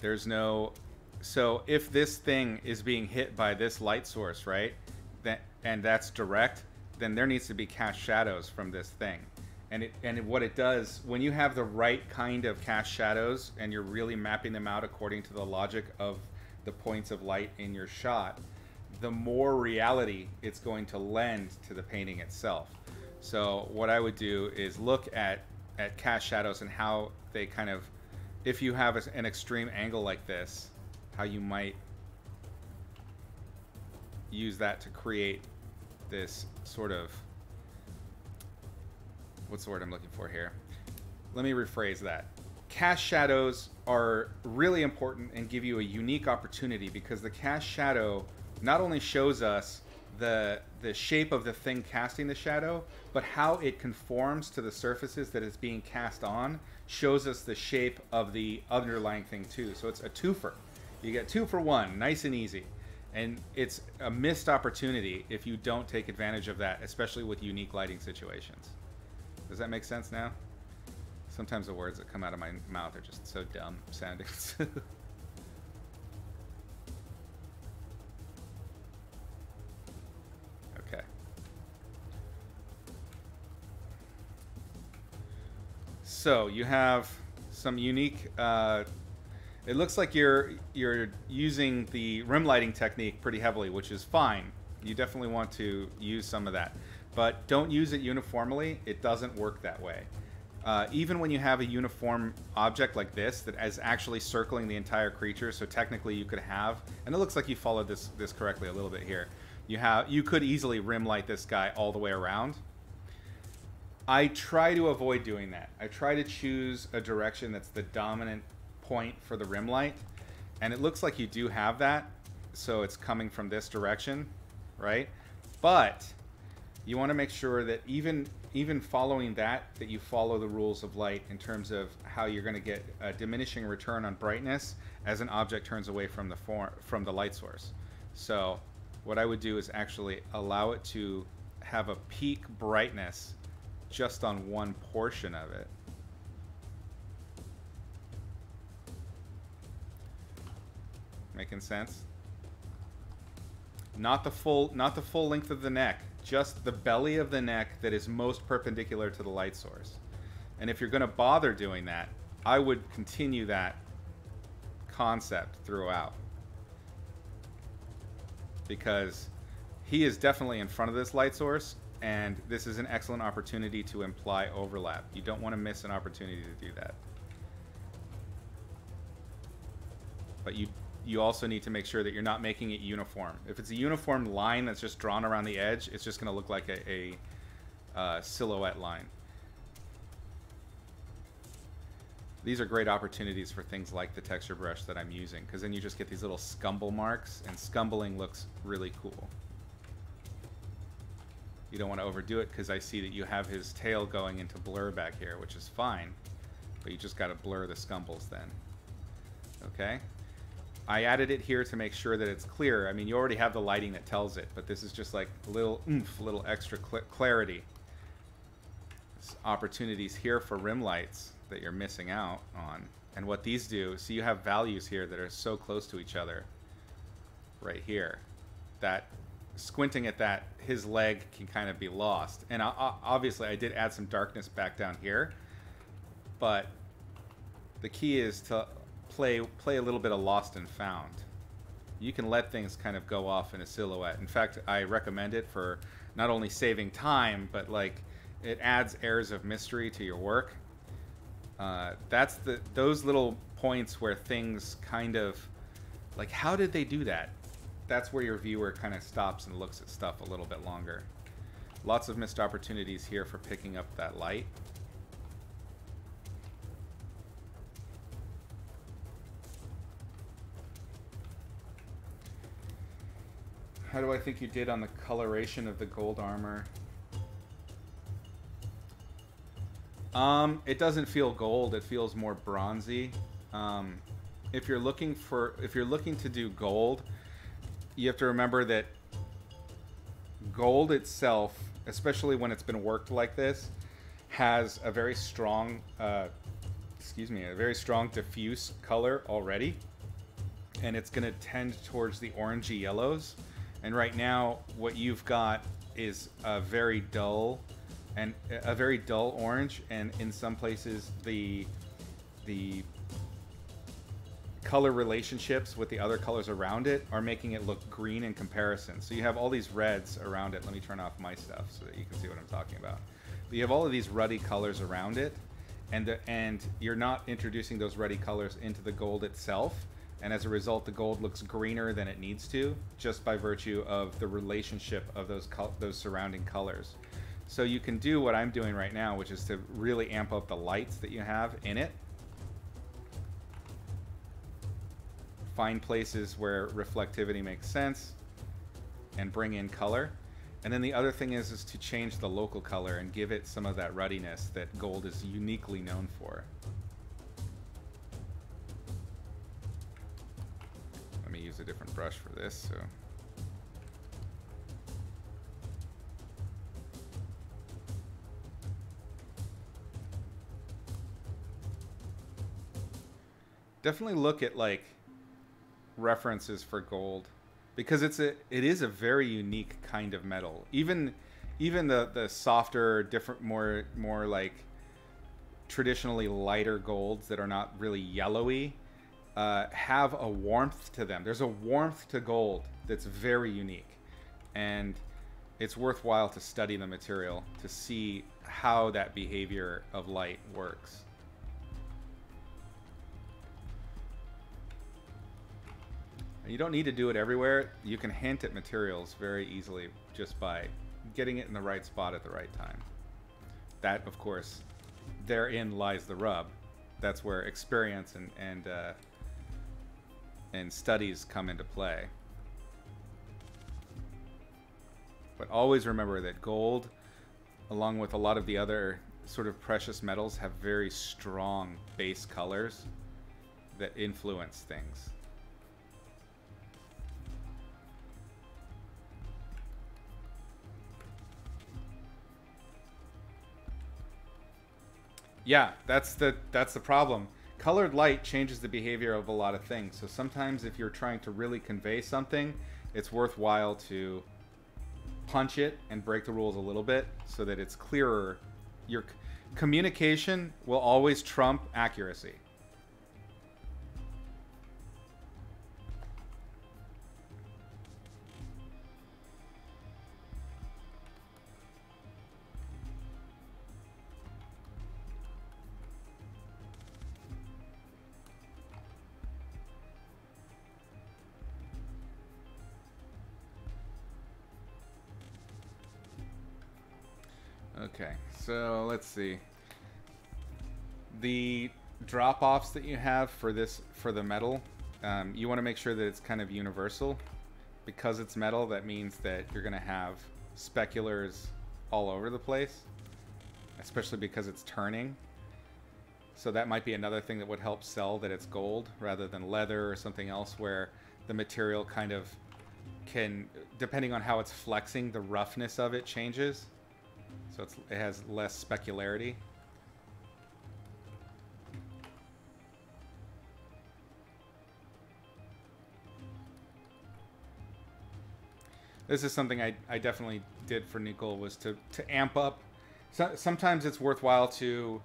There's no... So if this thing is being hit by this light source, right, and that's direct, then there needs to be cast shadows from this thing. And what it does, when you have the right kind of cast shadows and you're really mapping them out according to the logic of the points of light in your shot, the more reality it's going to lend to the painting itself. So what I would do is look at cast shadows and how they kind of, if you have an extreme angle like this, how you might use that to create this sort of, what's the word I'm looking for here? Let me rephrase that. Cast shadows are really important and give you a unique opportunity, because the cast shadow not only shows us the shape of the thing casting the shadow, but how it conforms to the surfaces that it's being cast on shows us the shape of the underlying thing too. So it's a twofer. You get 2 for 1, nice and easy. And it's a missed opportunity if you don't take advantage of that, especially with unique lighting situations. Does that make sense now? Sometimes the words that come out of my mouth are just so dumb sounding. Okay. So you have some unique... it looks like you're using the rim lighting technique pretty heavily, which is fine. You definitely want to use some of that. But don't use it uniformly. It doesn't work that way. Even when you have a uniform object like this that is actually circling the entire creature, so technically you could have, and it looks like you followed this correctly a little bit here. You could easily rim light this guy all the way around. I try to avoid doing that. I try to choose a direction that's the dominant point for the rim light, and it looks like you do have that, so it's coming from this direction, right? But you want to make sure that even following that you follow the rules of light in terms of how you're going to get a diminishing return on brightness as an object turns away from the light source. So what I would do is actually allow it to have a peak brightness just on one portion of it. Making sense? Not the full length of the neck, just the belly of the neck that is most perpendicular to the light source. And if you're going to bother doing that, I would continue that concept throughout, because he is definitely in front of this light source, and this is an excellent opportunity to imply overlap. You don't want to miss an opportunity to do that. But you also need to make sure that you're not making it uniform. If it's a uniform line that's just drawn around the edge, it's just going to look like a silhouette line. These are great opportunities for things like the texture brush that I'm using, because then you just get these little scumble marks, and scumbling looks really cool. You don't want to overdo it, because I see that you have his tail going into blur back here, which is fine, but you just got to blur the scumbles then. Okay? I added it here to make sure that it's clear. I mean, you already have the lighting that tells it, but this is just like a little oomph, a little extra clarity. There's opportunities here for rim lights that you're missing out on. And what these do, so you have values here that are so close to each other right here that squinting at that, his leg can kind of be lost. And obviously I did add some darkness back down here, but the key is to play a little bit of lost and found. You can let things kind of go off in a silhouette. In fact, I recommend it for not only saving time, but like it adds airs of mystery to your work. That's those little points where things kind of like, how did they do that? That's where your viewer kind of stops and looks at stuff a little bit longer. Lots of missed opportunities here for picking up that light. How do I think you did on the coloration of the gold armor? It doesn't feel gold. It feels more bronzy. If you're looking to do gold, you have to remember that gold itself, especially when it's been worked like this, has a very strong, a very strong diffuse color already, and it's going to tend towards the orangey yellows. And right now, what you've got is a very dull orange, and in some places the color relationships with the other colors around it are making it look green in comparison. So you have all these reds around it. Let me turn off my stuff so that you can see what I'm talking about. But you have all of these ruddy colors around it, and you're not introducing those ruddy colors into the gold itself. And as a result, the gold looks greener than it needs to, just by virtue of the relationship of those surrounding colors. So you can do what I'm doing right now, which is to really amp up the lights that you have in it. Find places where reflectivity makes sense and bring in color. And then the other thing is to change the local color and give it some of that ruddiness that gold is uniquely known for. Let me use a different brush for this. So definitely look at like references for gold, because it is a very unique kind of metal. Even the softer, different, more like traditionally lighter golds that are not really yellowy have a warmth to them. There's a warmth to gold that's very unique, and it's worthwhile to study the material to see how that behavior of light works. You don't need to do it everywhere. You can hint at materials very easily just by getting it in the right spot at the right time. That, of course, therein lies the rub. That's where experience and studies come into play. But always remember that gold, along with a lot of the other sort of precious metals, have very strong base colors that influence things. Yeah, that's the problem. Colored light changes the behavior of a lot of things. So sometimes if you're trying to really convey something, it's worthwhile to punch it and break the rules a little bit so that it's clearer. Your communication will always trump accuracy. Okay, so let's see. The drop-offs that you have for the metal, you want to make sure that it's kind of universal. Because it's metal, that means that you're going to have speculars all over the place, especially because it's turning. So that might be another thing that would help sell that it's gold rather than leather or something else, where the material kind of can, depending on how it's flexing, the roughness of it changes. So it has less specularity. This is something I definitely did for nickel, was to amp up. So, sometimes it's worthwhile to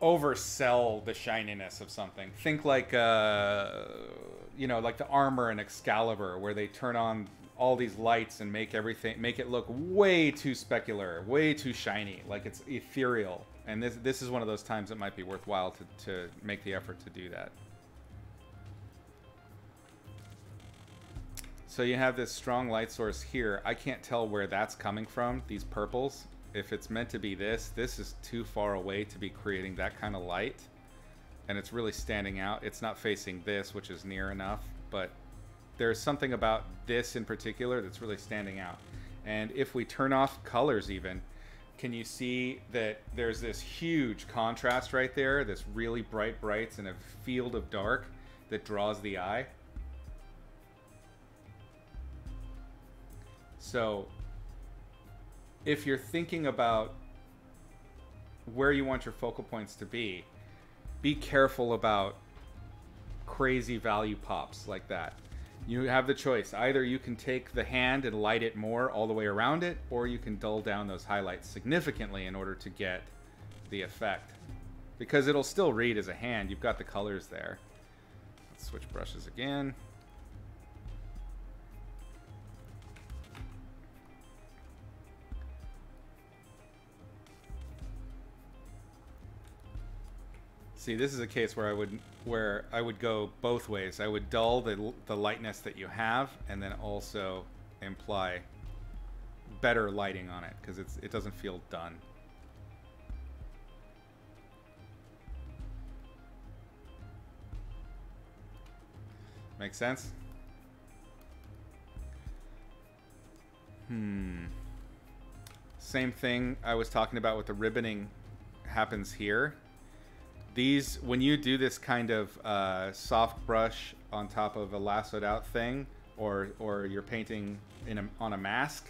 oversell the shininess of something. Think like you know, like the armor in Excalibur, where they turn on all these lights and make it look way too specular, way too shiny, like it's ethereal. And this is one of those times it might be worthwhile to make the effort to do that. So you have this strong light source here. I can't tell where that's coming from, these purples. If it's meant to be this is too far away to be creating that kind of light. And it's really standing out. It's not facing this, which is near enough, but there's something about this in particular that's really standing out. And if we turn off colors even, can you see that there's this huge contrast right there, this really bright brights and a field of dark that draws the eye? So if you're thinking about where you want your focal points to be careful about crazy value pops like that. You have the choice. Either you can take the hand and light it more all the way around it, or you can dull down those highlights significantly in order to get the effect. Because it'll still read as a hand. You've got the colors there. Let's switch brushes again. See, this is a case where I would go both ways. I would dull the lightness that you have, and then also imply better lighting on it, because it doesn't feel done. Make sense? Same thing I was talking about with the ribboning happens here. These, when you do this kind of soft brush on top of a lassoed out thing, or you're painting on a mask,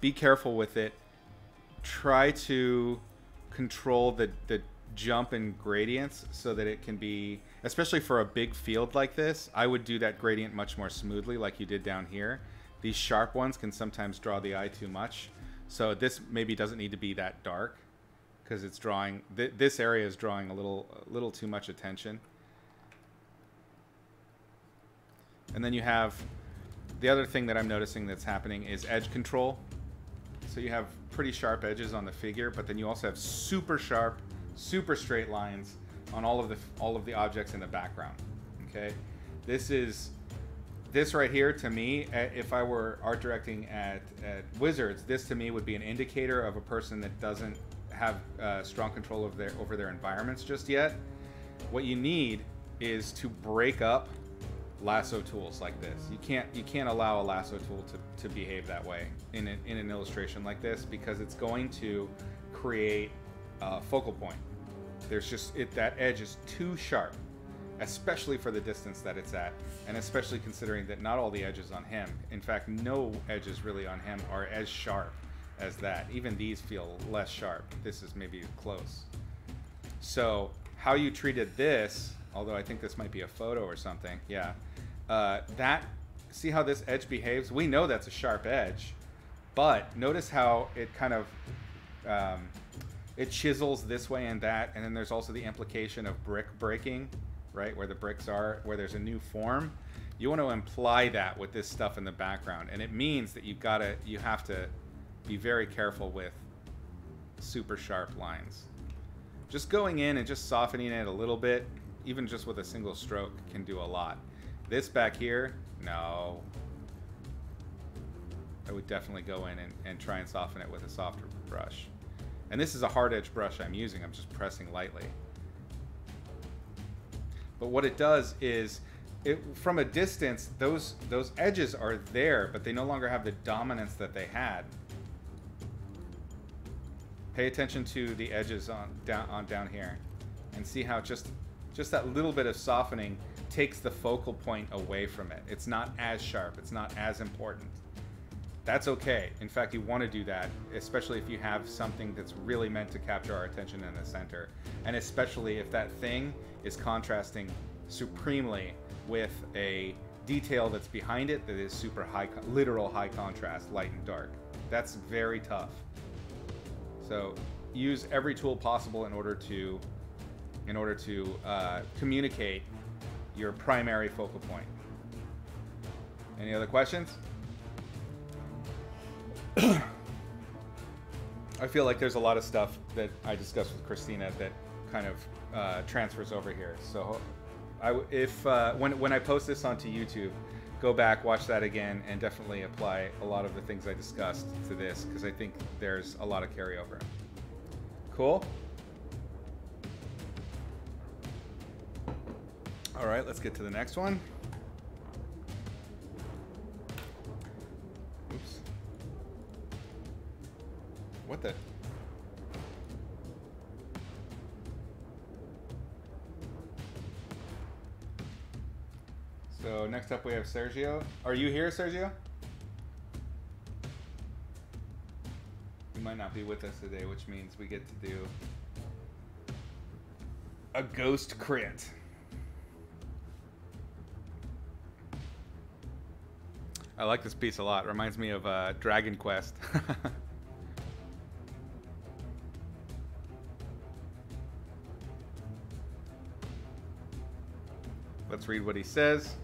be careful with it. Try to control the jump in gradients so that it can be, especially for a big field like this, I would do that gradient much more smoothly like you did down here. These sharp ones can sometimes draw the eye too much. So this maybe doesn't need to be that dark, because it's drawing, this area is drawing a little too much attention. And then you have, the other thing that I'm noticing that's happening is edge control. So you have pretty sharp edges on the figure, but then you also have super sharp, super straight lines on all of the objects in the background. Okay, this right here, to me, if I were art directing at Wizards, this to me would be an indicator of a person that doesn't have strong control over their environments just yet. What you need is to break up lasso tools like this. You can't allow a lasso tool to behave that way in an illustration like this, because it's going to create a focal point. There's just that edge is too sharp, especially for the distance that it's at, and especially considering that not all the edges on him, in fact no edges really on him, are as sharp as that. Even these feel less sharp. This is maybe close. So how you treated this, although I think this might be a photo or something, yeah, see how this edge behaves? We know that's a sharp edge, but notice how it kind of it chisels this way and that, and then there's also the implication of brick breaking, right, where the bricks are, where there's a new form. You want to imply that with this stuff in the background, and it means that you have to be very careful with super sharp lines. Just going in and just softening it a little bit, even just with a single stroke, can do a lot. This back here, no. I would definitely go in and try and soften it with a softer brush. And this is a hard edge brush I'm using. I'm just pressing lightly. But what it does is, from a distance, those edges are there, but they no longer have the dominance that they had. Pay attention to the edges down here, and see how just that little bit of softening takes the focal point away from it. It's not as sharp. It's not as important. That's okay. In fact, you want to do that, especially if you have something that's really meant to capture our attention in the center, and especially if that thing is contrasting supremely with a detail that's behind it that is super high, literal high contrast, light and dark. That's very tough. So use every tool possible in order to communicate your primary focal point. Any other questions? I feel like there's a lot of stuff that I discussed with Christina that kind of transfers over here. So when I post this onto YouTube, go back, watch that again, and definitely apply a lot of the things I discussed to this, because I think there's a lot of carryover. Cool? All right, let's get to the next one. Oops. What the? So next up we have Sergio. Are you here, Sergio? You might not be with us today, which means we get to do a ghost crit. I like this piece a lot. It reminds me of Dragon Quest. Let's read what he says.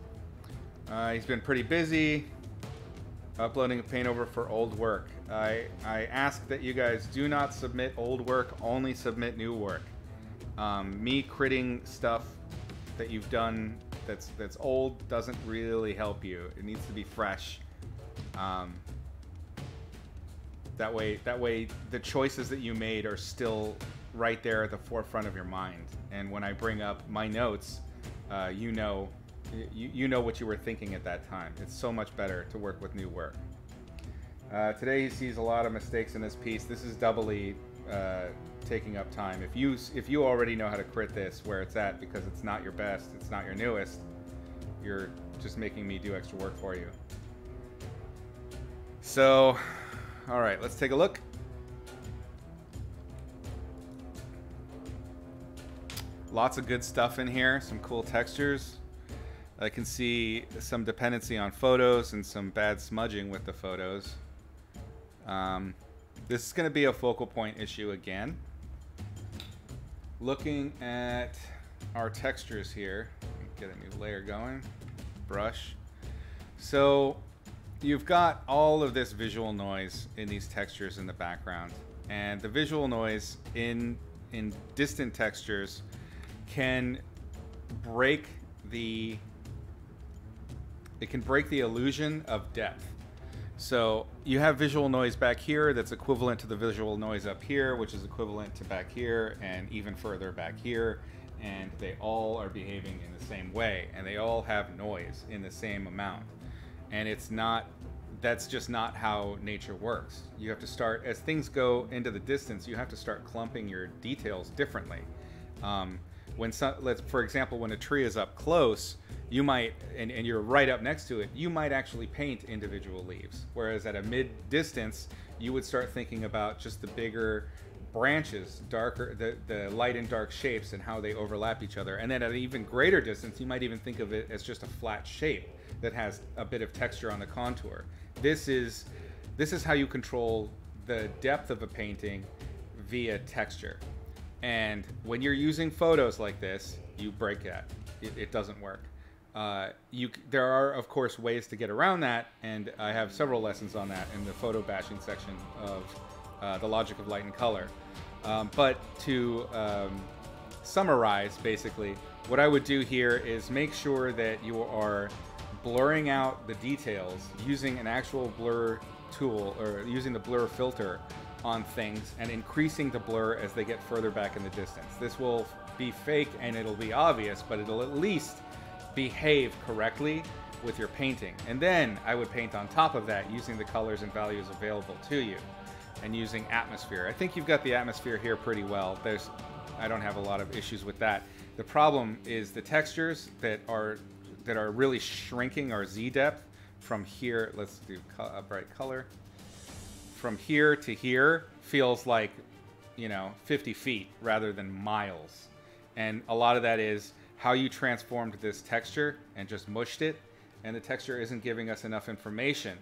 He's been pretty busy uploading a paint over for old work. I ask that you guys do not submit old work, only submit new work. Me critting stuff that you've done that's old doesn't really help you. It needs to be fresh. That way the choices that you made are still right there at the forefront of your mind. And when I bring up my notes, you know what you were thinking at that time. It's so much better to work with new work. Today he sees a lot of mistakes in this piece. This is doubly taking up time. If you already know how to crit this where it's at, because it's not your best, it's not your newest, you're just making me do extra work for you. So, all right, let's take a look. Lots of good stuff in here, some cool textures. I can see some dependency on photos and some bad smudging with the photos. This is going to be a focal point issue again. Looking at our textures here, get a new layer going, brush. So you've got all of this visual noise in these textures in the background, and the visual noise in distant textures can break the illusion of depth. So you have visual noise back here that's equivalent to the visual noise up here, which is equivalent to back here and even further back here, and they all are behaving in the same way, and they all have noise in the same amount. And that's just not how nature works. You have to start, as things go into the distance, you have to start clumping your details differently. For example, when a tree is up close, you might, and you're right up next to it, you might actually paint individual leaves. Whereas at a mid distance, you would start thinking about just the bigger branches, darker, the light and dark shapes and how they overlap each other. And then at an even greater distance, you might even think of it as just a flat shape that has a bit of texture on the contour. This is how you control the depth of a painting via texture. And when you're using photos like this, you break that. It doesn't work. There are, of course, ways to get around that, and I have several lessons on that in the photo bashing section of The Logic of Light and Color. But to summarize, basically, what I would do here is make sure that you are blurring out the details using an actual blur tool, or using the blur filter on things, and increasing the blur as they get further back in the distance. This will be fake and it'll be obvious, but it'll at least behave correctly with your painting. And then I would paint on top of that using the colors and values available to you, and using atmosphere. I think you've got the atmosphere here pretty well. I don't have a lot of issues with that. The problem is the textures that are really shrinking our Z depth from here. Let's do a bright color. From here to here feels like, 50 feet rather than miles. And a lot of that is how you transformed this texture and just mushed it, and the texture isn't giving us enough information.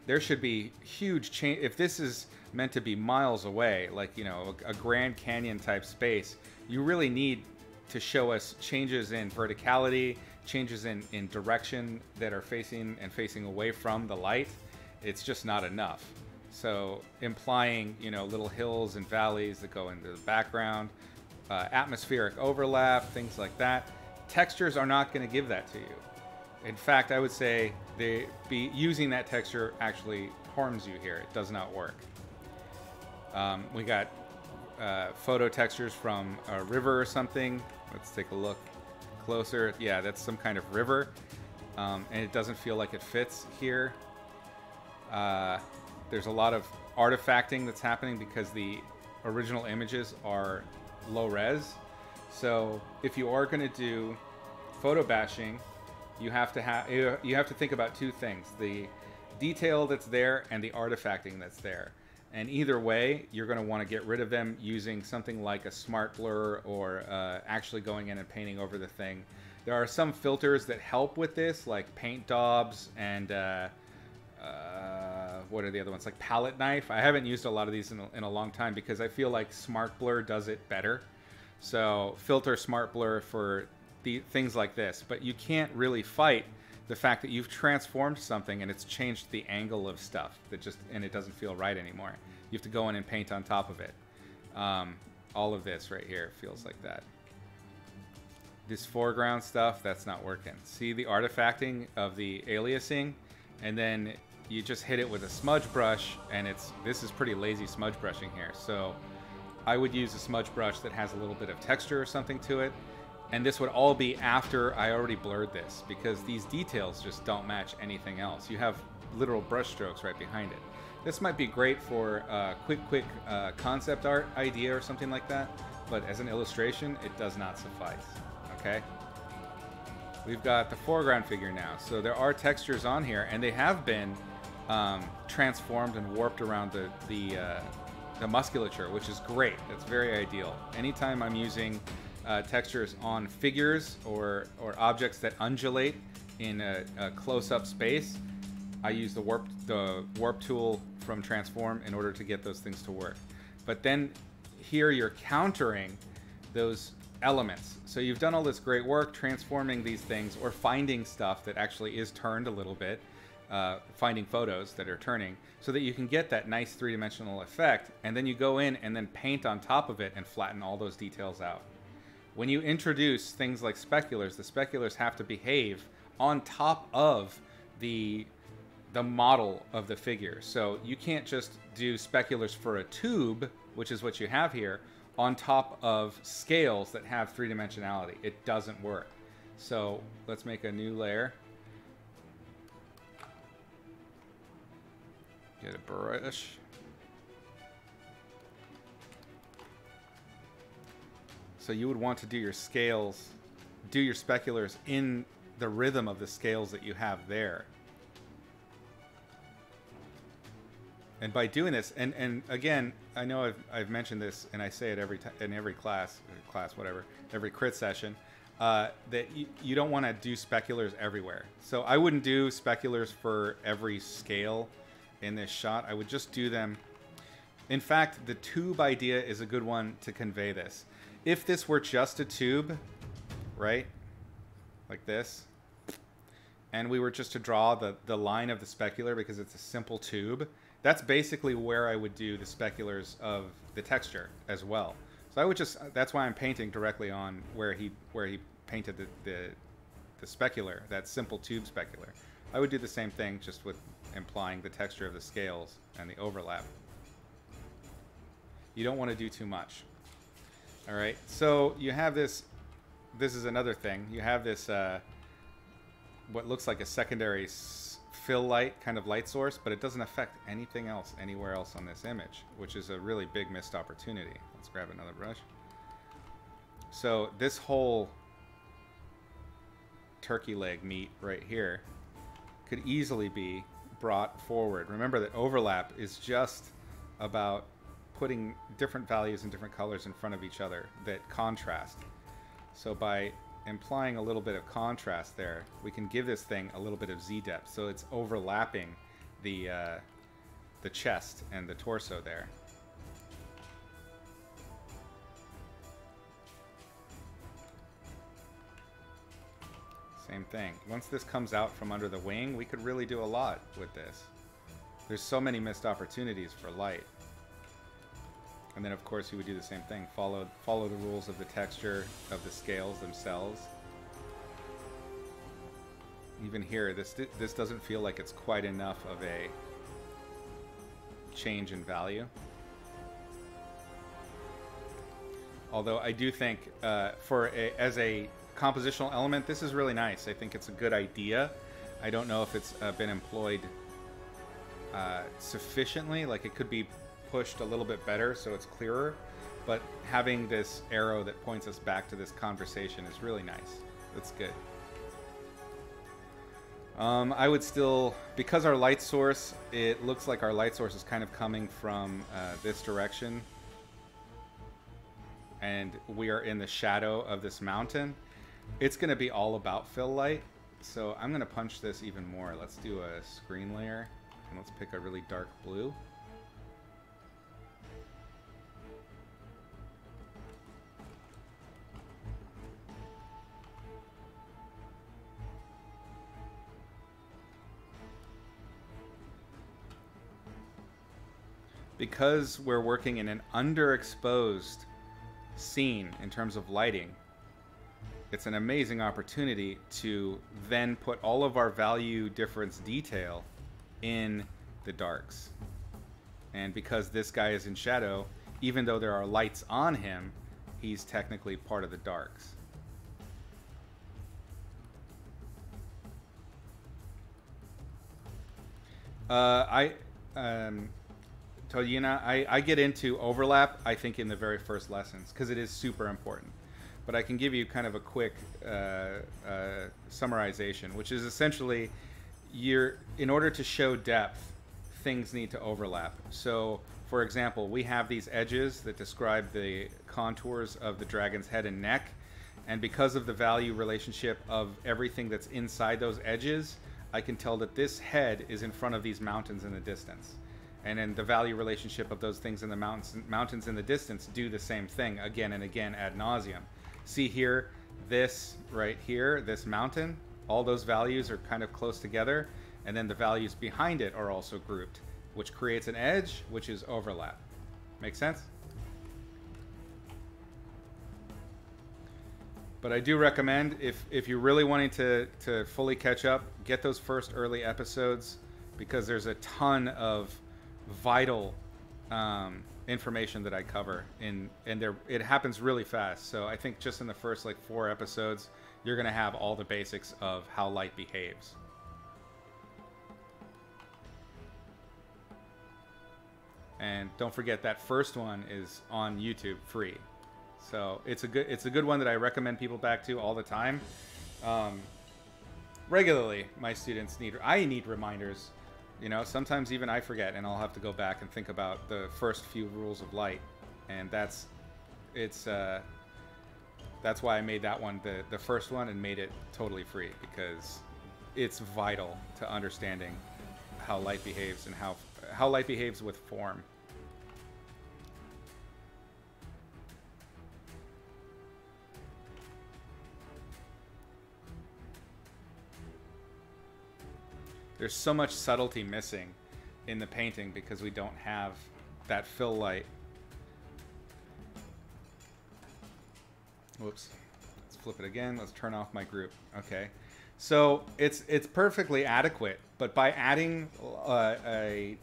there should be huge change. If this is meant to be miles away, like, you know, a Grand Canyon type space, you really need to show us changes in verticality, changes in direction that are facing away from the light. It's just not enough. So implying, you know, little hills and valleys that go into the background, atmospheric overlap, things like that. Textures are not going to give that to you. In fact, I would say using that texture actually harms you here. It does not work. We got photo textures from a river or something. Let's take a look closer. Yeah, that's some kind of river. And it doesn't feel like it fits here. There's a lot of artifacting that's happening because the original images are low res. So if you are going to do photo bashing, you have to think about two things: the detail that's there and the artifacting that's there. And either way, you're going to want to get rid of them using something like a smart blur or actually going in and painting over the thing. There are some filters that help with this, like paint daubs and what are the other ones? Like palette knife. I haven't used a lot of these in a long time because I feel like smart blur does it better. So filter smart blur for things like this. But you can't really fight the fact that you've transformed something and it's changed the angle of stuff and it doesn't feel right anymore. You have to go in and paint on top of it. All of this right here feels like that. This foreground stuff, that's not working. See the artifacting of the aliasing, and then you just hit it with a smudge brush, and this is pretty lazy smudge brushing here. So I would use a smudge brush that has a little bit of texture or something to it. And this would all be after I already blurred this, because these details just don't match anything else. You have literal brush strokes right behind it. This might be great for a quick concept art idea or something like that, but as an illustration, it does not suffice, okay? We've got the foreground figure now. So there are textures on here, and they have been transformed and warped around the musculature, which is great. That's very ideal. Anytime I'm using textures on figures or objects that undulate in a close-up space, I use the warp tool from Transform in order to get those things to work. But then here you're countering those elements. So you've done all this great work transforming these things or finding stuff that actually is turned a little bit, finding photos that are turning, so that you can get that nice three-dimensional effect, and then you go in and then paint on top of it and flatten all those details out. When you introduce things like speculars, the speculars have to behave on top of the model of the figure. So you can't just do speculars for a tube, which is what you have here, on top of scales that have three-dimensionality. It doesn't work. So let's make a new layer. Get a brush. So you would want to do your scales, do your speculars in the rhythm of the scales that you have there. And by doing this, and again, I know I've mentioned this, and I say it every time in every every crit session, that you don't want to do speculars everywhere. So I wouldn't do speculars for every scale in this shot. I would just do them. In fact, the tube idea is a good one to convey this. If this were just a tube, right, like this, and we were just to draw the line of the specular because it's a simple tube, that's basically where I would do the speculars of the texture as well. So I would just, that's why I'm painting directly on where he painted the specular, that simple tube specular. I would do the same thing, just with implying the texture of the scales and the overlap. You don't want to do too much. All right, so you have this is another thing. You have this, what looks like a secondary fill light, kind of light source, but it doesn't affect anything else anywhere else on this image, which is a really big missed opportunity. Let's grab another brush. So this whole turkey leg meat right here could easily be brought forward. Remember that overlap is just about putting different values and different colors in front of each other that contrast. So by implying a little bit of contrast there, we can give this thing a little bit of Z depth. So it's overlapping the chest and the torso there. Same thing. Once this comes out from under the wing, we could really do a lot with this. There's so many missed opportunities for light. And then of course you would do the same thing. Follow the rules of the texture of the scales themselves. Even here, this doesn't feel like it's quite enough of a change in value. Although I do think as a compositional element, this is really nice. I think it's a good idea. I don't know if it's been employed sufficiently. Like, it could be pushed a little bit better so it's clearer, but having this arrow that points us back to this conversation is really nice. That's good. I would still, because our light source, it looks like our light source is kind of coming from this direction, and we are in the shadow of this mountain. It's going to be all about fill light, so I'm going to punch this even more. Let's do a screen layer, and let's pick a really dark blue. Because we're working in an underexposed scene in terms of lighting, it's an amazing opportunity to then put all of our value difference detail in the darks. And because this guy is in shadow, even though there are lights on him, he's technically part of the darks. Toyina, I get into overlap, I think, in the very first lessons, because it is super important. But I can give you kind of a quick summarization, which is essentially, in order to show depth, things need to overlap. So, for example, we have these edges that describe the contours of the dragon's head and neck, and because of the value relationship of everything that's inside those edges, I can tell that this head is in front of these mountains in the distance. And then the value relationship of those things in the mountains in the distance do the same thing again and again ad nauseum. See here, this right here, this mountain, all those values are kind of close together, and then the values behind it are also grouped, which creates an edge, which is overlap. Make sense? But I do recommend, if you're really wanting to fully catch up, get those first early episodes, because there's a ton of vital information that I cover, and it happens really fast. So I think just in the first like 4 episodes, you're gonna have all the basics of how light behaves. And don't forget that first one is on YouTube free. So it's a good one that I recommend people back to all the time. Regularly, my students I need reminders. You know, sometimes even I forget, and I'll have to go back and think about the first few rules of light, and that's why I made that one the first one and made it totally free, because it's vital to understanding how light behaves and how light behaves with form. There's so much subtlety missing in the painting because we don't have that fill light. Whoops. Let's flip it again. Let's turn off my group. Okay. So it's perfectly adequate, but by adding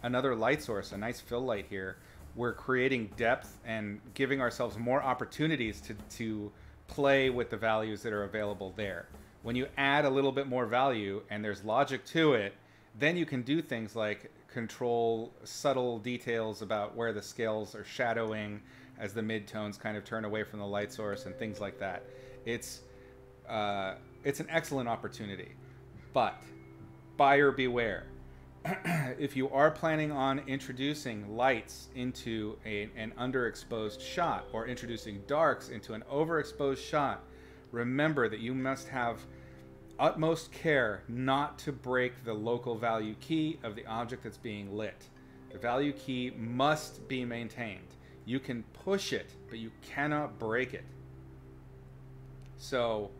another light source, a nice fill light here, we're creating depth and giving ourselves more opportunities to play with the values that are available there. When you add a little bit more value and there's logic to it, then you can do things like control subtle details about where the scales are shadowing as the midtones kind of turn away from the light source and things like that. It's an excellent opportunity, but buyer beware. If you are planning on introducing lights into an underexposed shot, or introducing darks into an overexposed shot, remember that you must have utmost care not to break the local value key of the object that's being lit. The value key must be maintained. You can push it, but you cannot break it. So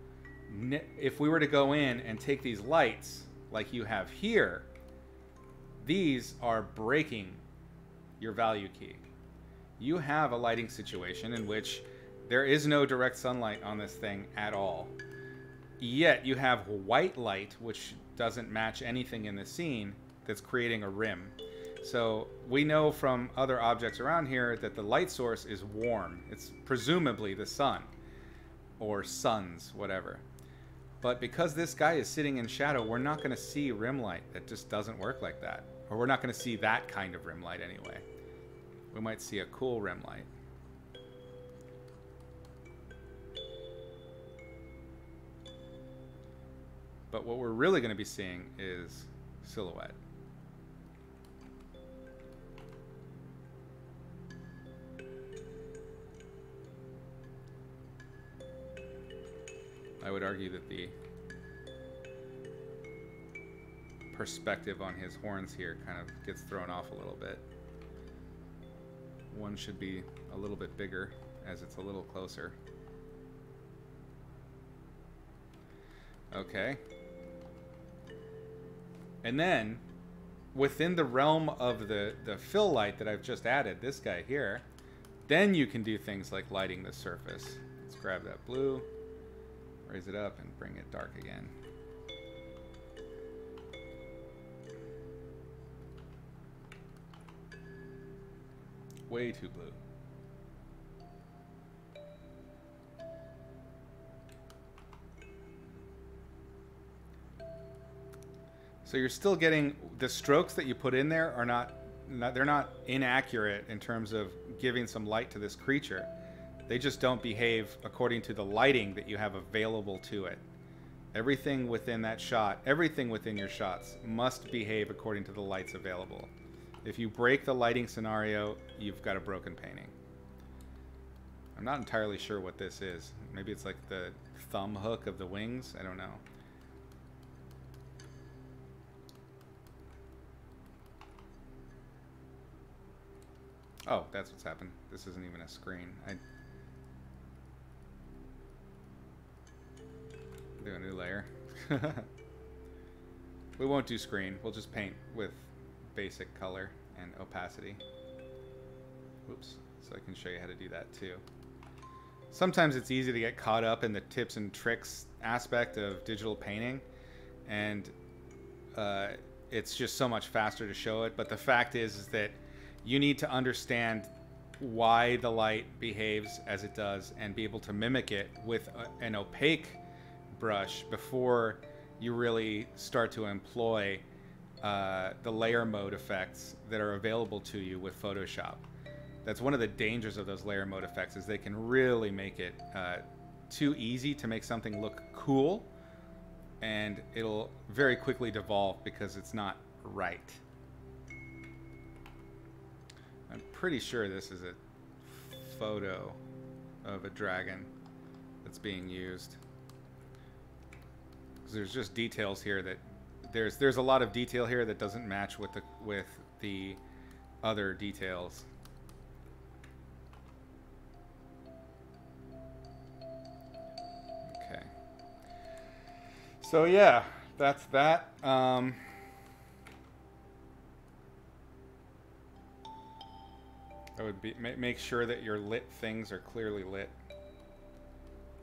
if we were to go in and take these lights like you have here, these are breaking your value key. You have a lighting situation in which there is no direct sunlight on this thing at all. Yet you have white light, which doesn't match anything in the scene, that's creating a rim. So we know from other objects around here that the light source is warm. It's presumably the sun or suns, whatever. But because this guy is sitting in shadow, we're not going to see rim light. That just doesn't work like that. Or we're not going to see that kind of rim light anyway. We might see a cool rim light. But what we're really going to be seeing is silhouette. I would argue that the perspective on his horns here kind of gets thrown off a little bit. One should be a little bit bigger as it's a little closer. Okay. And then, within the realm of the fill light that I've just added, this guy here, then you can do things like lighting the surface. Let's grab that blue, raise it up, and bring it dark again. Way too blue. So you're still getting the strokes that you put in there are they're not inaccurate in terms of giving some light to this creature. They just don't behave according to the lighting that you have available to it. Everything within that shot, everything within your shots must behave according to the lights available. If you break the lighting scenario, you've got a broken painting. I'm not entirely sure what this is. Maybe it's like the thumb hook of the wings. I don't know. Oh, that's what's happened. This isn't even a screen. Do a new layer. We won't do screen. We'll just paint with basic color and opacity. Oops. So I can show you how to do that too. Sometimes it's easy to get caught up in the tips and tricks aspect of digital painting, and it's just so much faster to show it. But the fact is that you need to understand why the light behaves as it does and be able to mimic it with an opaque brush before you really start to employ the layer mode effects that are available to you with Photoshop. That's one of the dangers of those layer mode effects, is they can really make it too easy to make something look cool, and it'll very quickly devolve because it's not right. I'm pretty sure this is a photo of a dragon that's being used. Because there's just details here that there's a lot of detail here that doesn't match with the other details. Okay. So yeah, that's that. I would make sure that your lit things are clearly lit.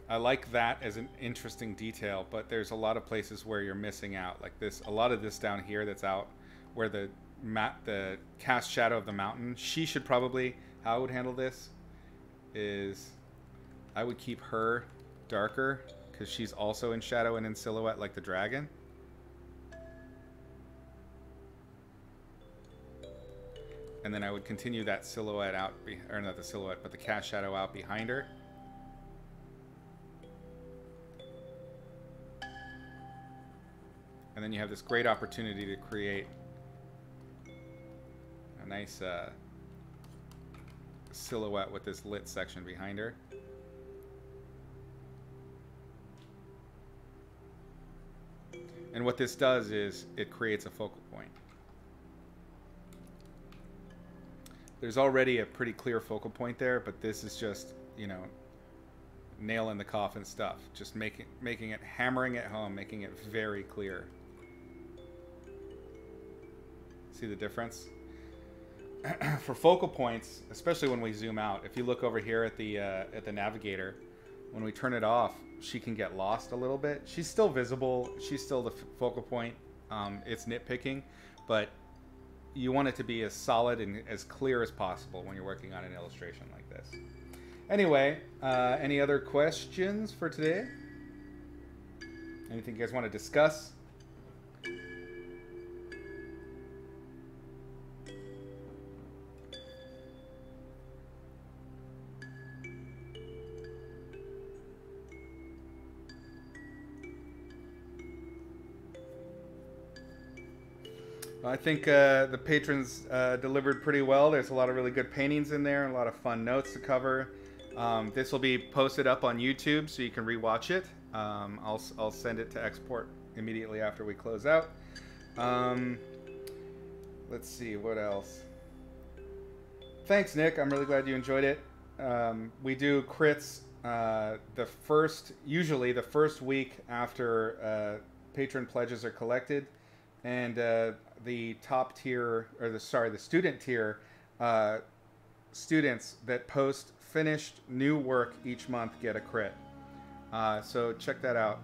I like that as an interesting detail, but there's a lot of places where you're missing out. Like this, a lot of this down here that's out where the cast shadow of the mountain. She should probably, how I would handle this is I would keep her darker because she's also in shadow and in silhouette like the dragon. And then I would continue that silhouette out, or not the silhouette, but the cast shadow out behind her. And then you have this great opportunity to create a nice silhouette with this lit section behind her. And what this does is it creates a focal point. There's already a pretty clear focal point there, but this is just, you know, nail in the coffin stuff. Just making it, hammering it home, making it very clear. See the difference? For focal points, especially when we zoom out, if you look over here at the navigator, when we turn it off, she can get lost a little bit. She's still visible. She's still the focal point. It's nitpicking, but you want it to be as solid and as clear as possible when you're working on an illustration like this. Anyway, any other questions for today? Anything you guys want to discuss? I think the patrons delivered pretty well. There's a lot of really good paintings in there and a lot of fun notes to cover. This will be posted up on YouTube so you can rewatch it. I'll send it to export immediately after we close out. Let's see, what else? Thanks, Nick. I'm really glad you enjoyed it. We do crits usually the first week after patron pledges are collected. And the top tier, or the student tier, students that post finished new work each month get a crit. So check that out.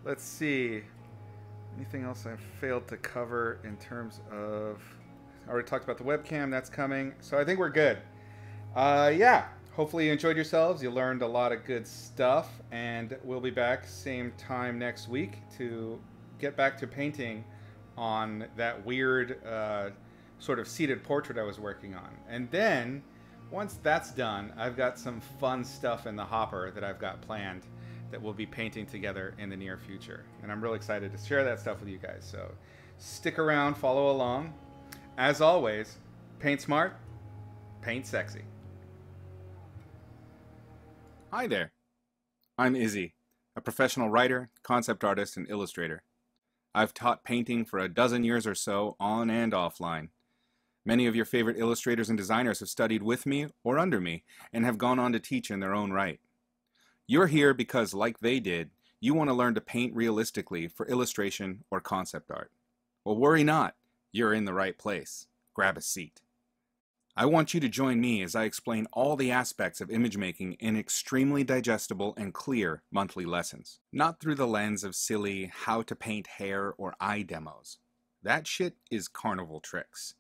Let's see. Anything else I failed to cover in terms of... I already talked about the webcam. That's coming. So I think we're good. Yeah. Hopefully you enjoyed yourselves. You learned a lot of good stuff. And we'll be back same time next week to get back to painting on that weird sort of seated portrait I was working on. And then once that's done, I've got some fun stuff in the hopper that I've got planned that we'll be painting together in the near future. And I'm really excited to share that stuff with you guys. So stick around, follow along. As always, paint smart, paint sexy. Hi there. I'm Izzy, a professional writer, concept artist, and illustrator. I've taught painting for a dozen years or so, on and offline. Many of your favorite illustrators and designers have studied with me or under me and have gone on to teach in their own right. You're here because, like they did, you want to learn to paint realistically for illustration or concept art. Well, worry not. You're in the right place. Grab a seat. I want you to join me as I explain all the aspects of image making in extremely digestible and clear monthly lessons. Not through the lens of silly how to paint hair or eye demos. That shit is carnival tricks.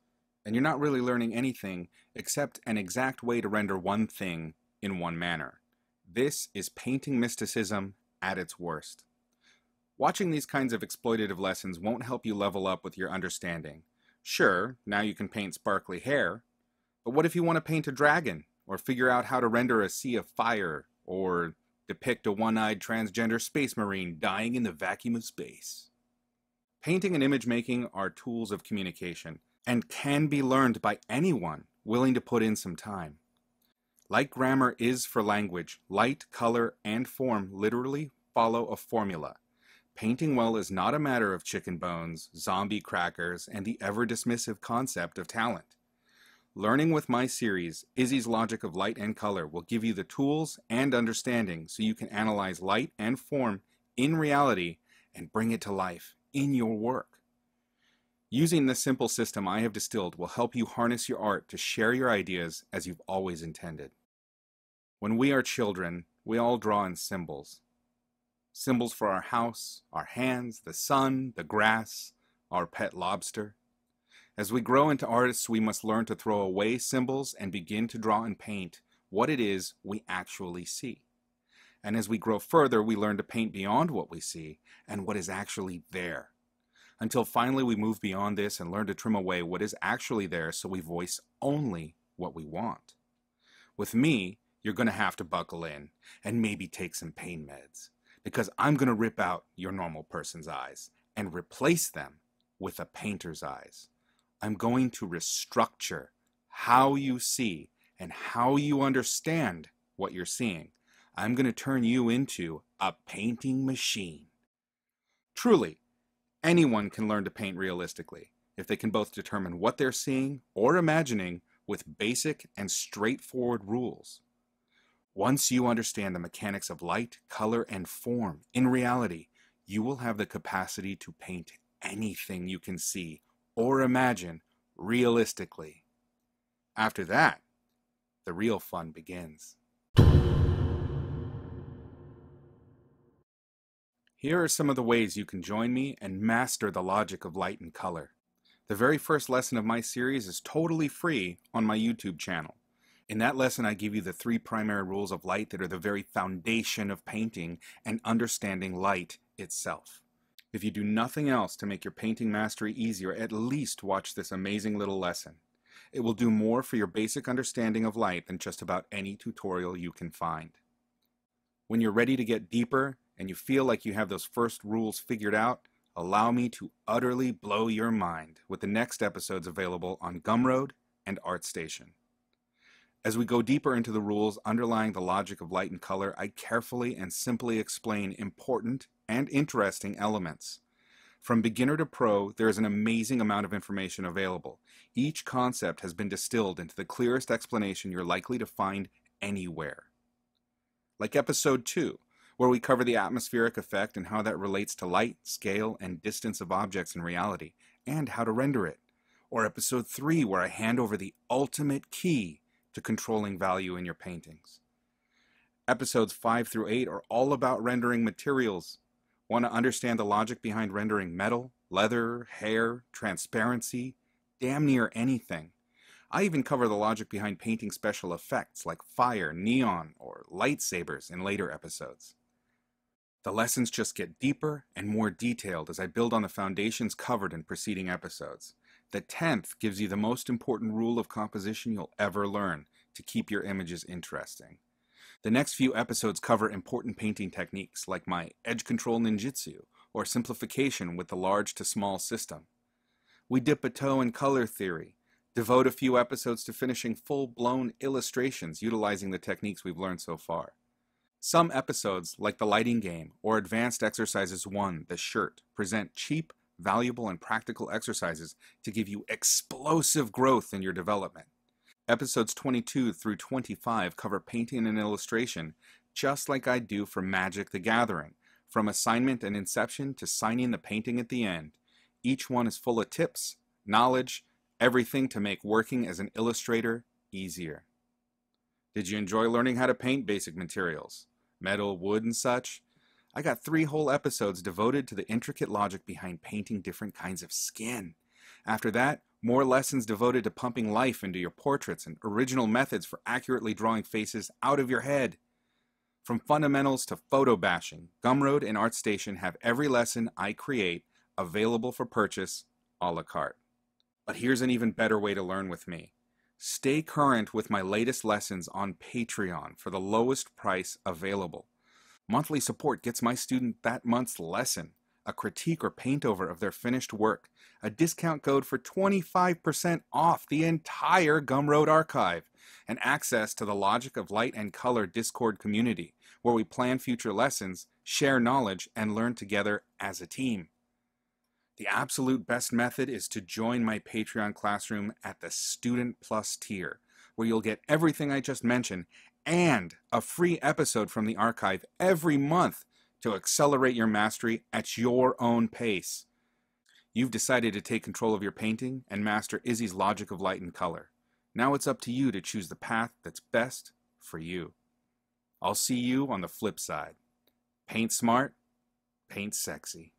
And you're not really learning anything except an exact way to render one thing in one manner. This is painting mysticism at its worst. Watching these kinds of exploitative lessons won't help you level up with your understanding. Sure, now you can paint sparkly hair, but what if you want to paint a dragon, or figure out how to render a sea of fire, or depict a one-eyed transgender space marine dying in the vacuum of space? Painting and image making are tools of communication, and can be learned by anyone willing to put in some time. Like grammar is for language, light, color, and form literally follow a formula. Painting well is not a matter of chicken bones, zombie crackers, and the ever-dismissive concept of talent. Learning with my series, Izzy's Logic of Light and Color, will give you the tools and understanding so you can analyze light and form in reality and bring it to life in your work. Using this simple system I have distilled will help you harness your art to share your ideas as you've always intended. When we are children, we all draw in symbols. Symbols for our house, our hands, the sun, the grass, our pet lobster. As we grow into artists, we must learn to throw away symbols and begin to draw and paint what it is we actually see. And as we grow further, we learn to paint beyond what we see and what is actually there. Until finally we move beyond this and learn to trim away what is actually there so we voice only what we want. With me, you're going to have to buckle in and maybe take some pain meds, because I'm going to rip out your normal person's eyes and replace them with a painter's eyes. I'm going to restructure how you see and how you understand what you're seeing. I'm going to turn you into a painting machine. Truly, anyone can learn to paint realistically if they can both determine what they're seeing or imagining with basic and straightforward rules. Once you understand the mechanics of light, color, and form in reality, you will have the capacity to paint anything you can see or imagine realistically. After that, the real fun begins. Here are some of the ways you can join me and master the logic of light and color. The very first lesson of my series is totally free on my YouTube channel. In that lesson, I give you the 3 primary rules of light that are the very foundation of painting and understanding light itself. If you do nothing else to make your painting mastery easier, at least watch this amazing little lesson. It will do more for your basic understanding of light than just about any tutorial you can find. When you're ready to get deeper and you feel like you have those first rules figured out, allow me to utterly blow your mind with the next episodes available on Gumroad and ArtStation. As we go deeper into the rules underlying the logic of light and color, I carefully and simply explain important and interesting elements. From beginner to pro, there is an amazing amount of information available. Each concept has been distilled into the clearest explanation you're likely to find anywhere. Like episode 2, where we cover the atmospheric effect and how that relates to light, scale, and distance of objects in reality, and how to render it. Or episode 3, where I hand over the ultimate key to controlling value in your paintings. Episodes 5 through 8 are all about rendering materials. Want to understand the logic behind rendering metal, leather, hair, transparency, damn near anything. I even cover the logic behind painting special effects like fire, neon, or lightsabers in later episodes. The lessons just get deeper and more detailed as I build on the foundations covered in preceding episodes. The 10th gives you the most important rule of composition you'll ever learn to keep your images interesting. The next few episodes cover important painting techniques like my edge control ninjutsu or simplification with the large to small system. We dip a toe in color theory, devote a few episodes to finishing full-blown illustrations utilizing the techniques we've learned so far. Some episodes, like the lighting game or Advanced Exercises 1, the shirt, present cheap, valuable, and practical exercises to give you explosive growth in your development. Episodes 22 through 25 cover painting and illustration, just like I do for Magic the Gathering, from assignment and inception to signing the painting at the end. Each one is full of tips, knowledge, everything to make working as an illustrator easier. Did you enjoy learning how to paint basic materials? Metal, wood, and such? I got 3 whole episodes devoted to the intricate logic behind painting different kinds of skin. After that, more lessons devoted to pumping life into your portraits and original methods for accurately drawing faces out of your head. From fundamentals to photo bashing, Gumroad and ArtStation have every lesson I create available for purchase a la carte. But here's an even better way to learn with me. Stay current with my latest lessons on Patreon for the lowest price available. Monthly support gets my student that month's lesson, a critique or paint over of their finished work, a discount code for 25% off the entire Gumroad archive, and access to the Logic of Light and Color Discord community, where we plan future lessons, share knowledge, and learn together as a team. The absolute best method is to join my Patreon classroom at the Student Plus tier, where you'll get everything I just mentioned and a free episode from the archive every month to accelerate your mastery at your own pace. You've decided to take control of your painting and master Izzy's logic of light and color. Now it's up to you to choose the path that's best for you. I'll see you on the flip side. Paint smart, paint sexy.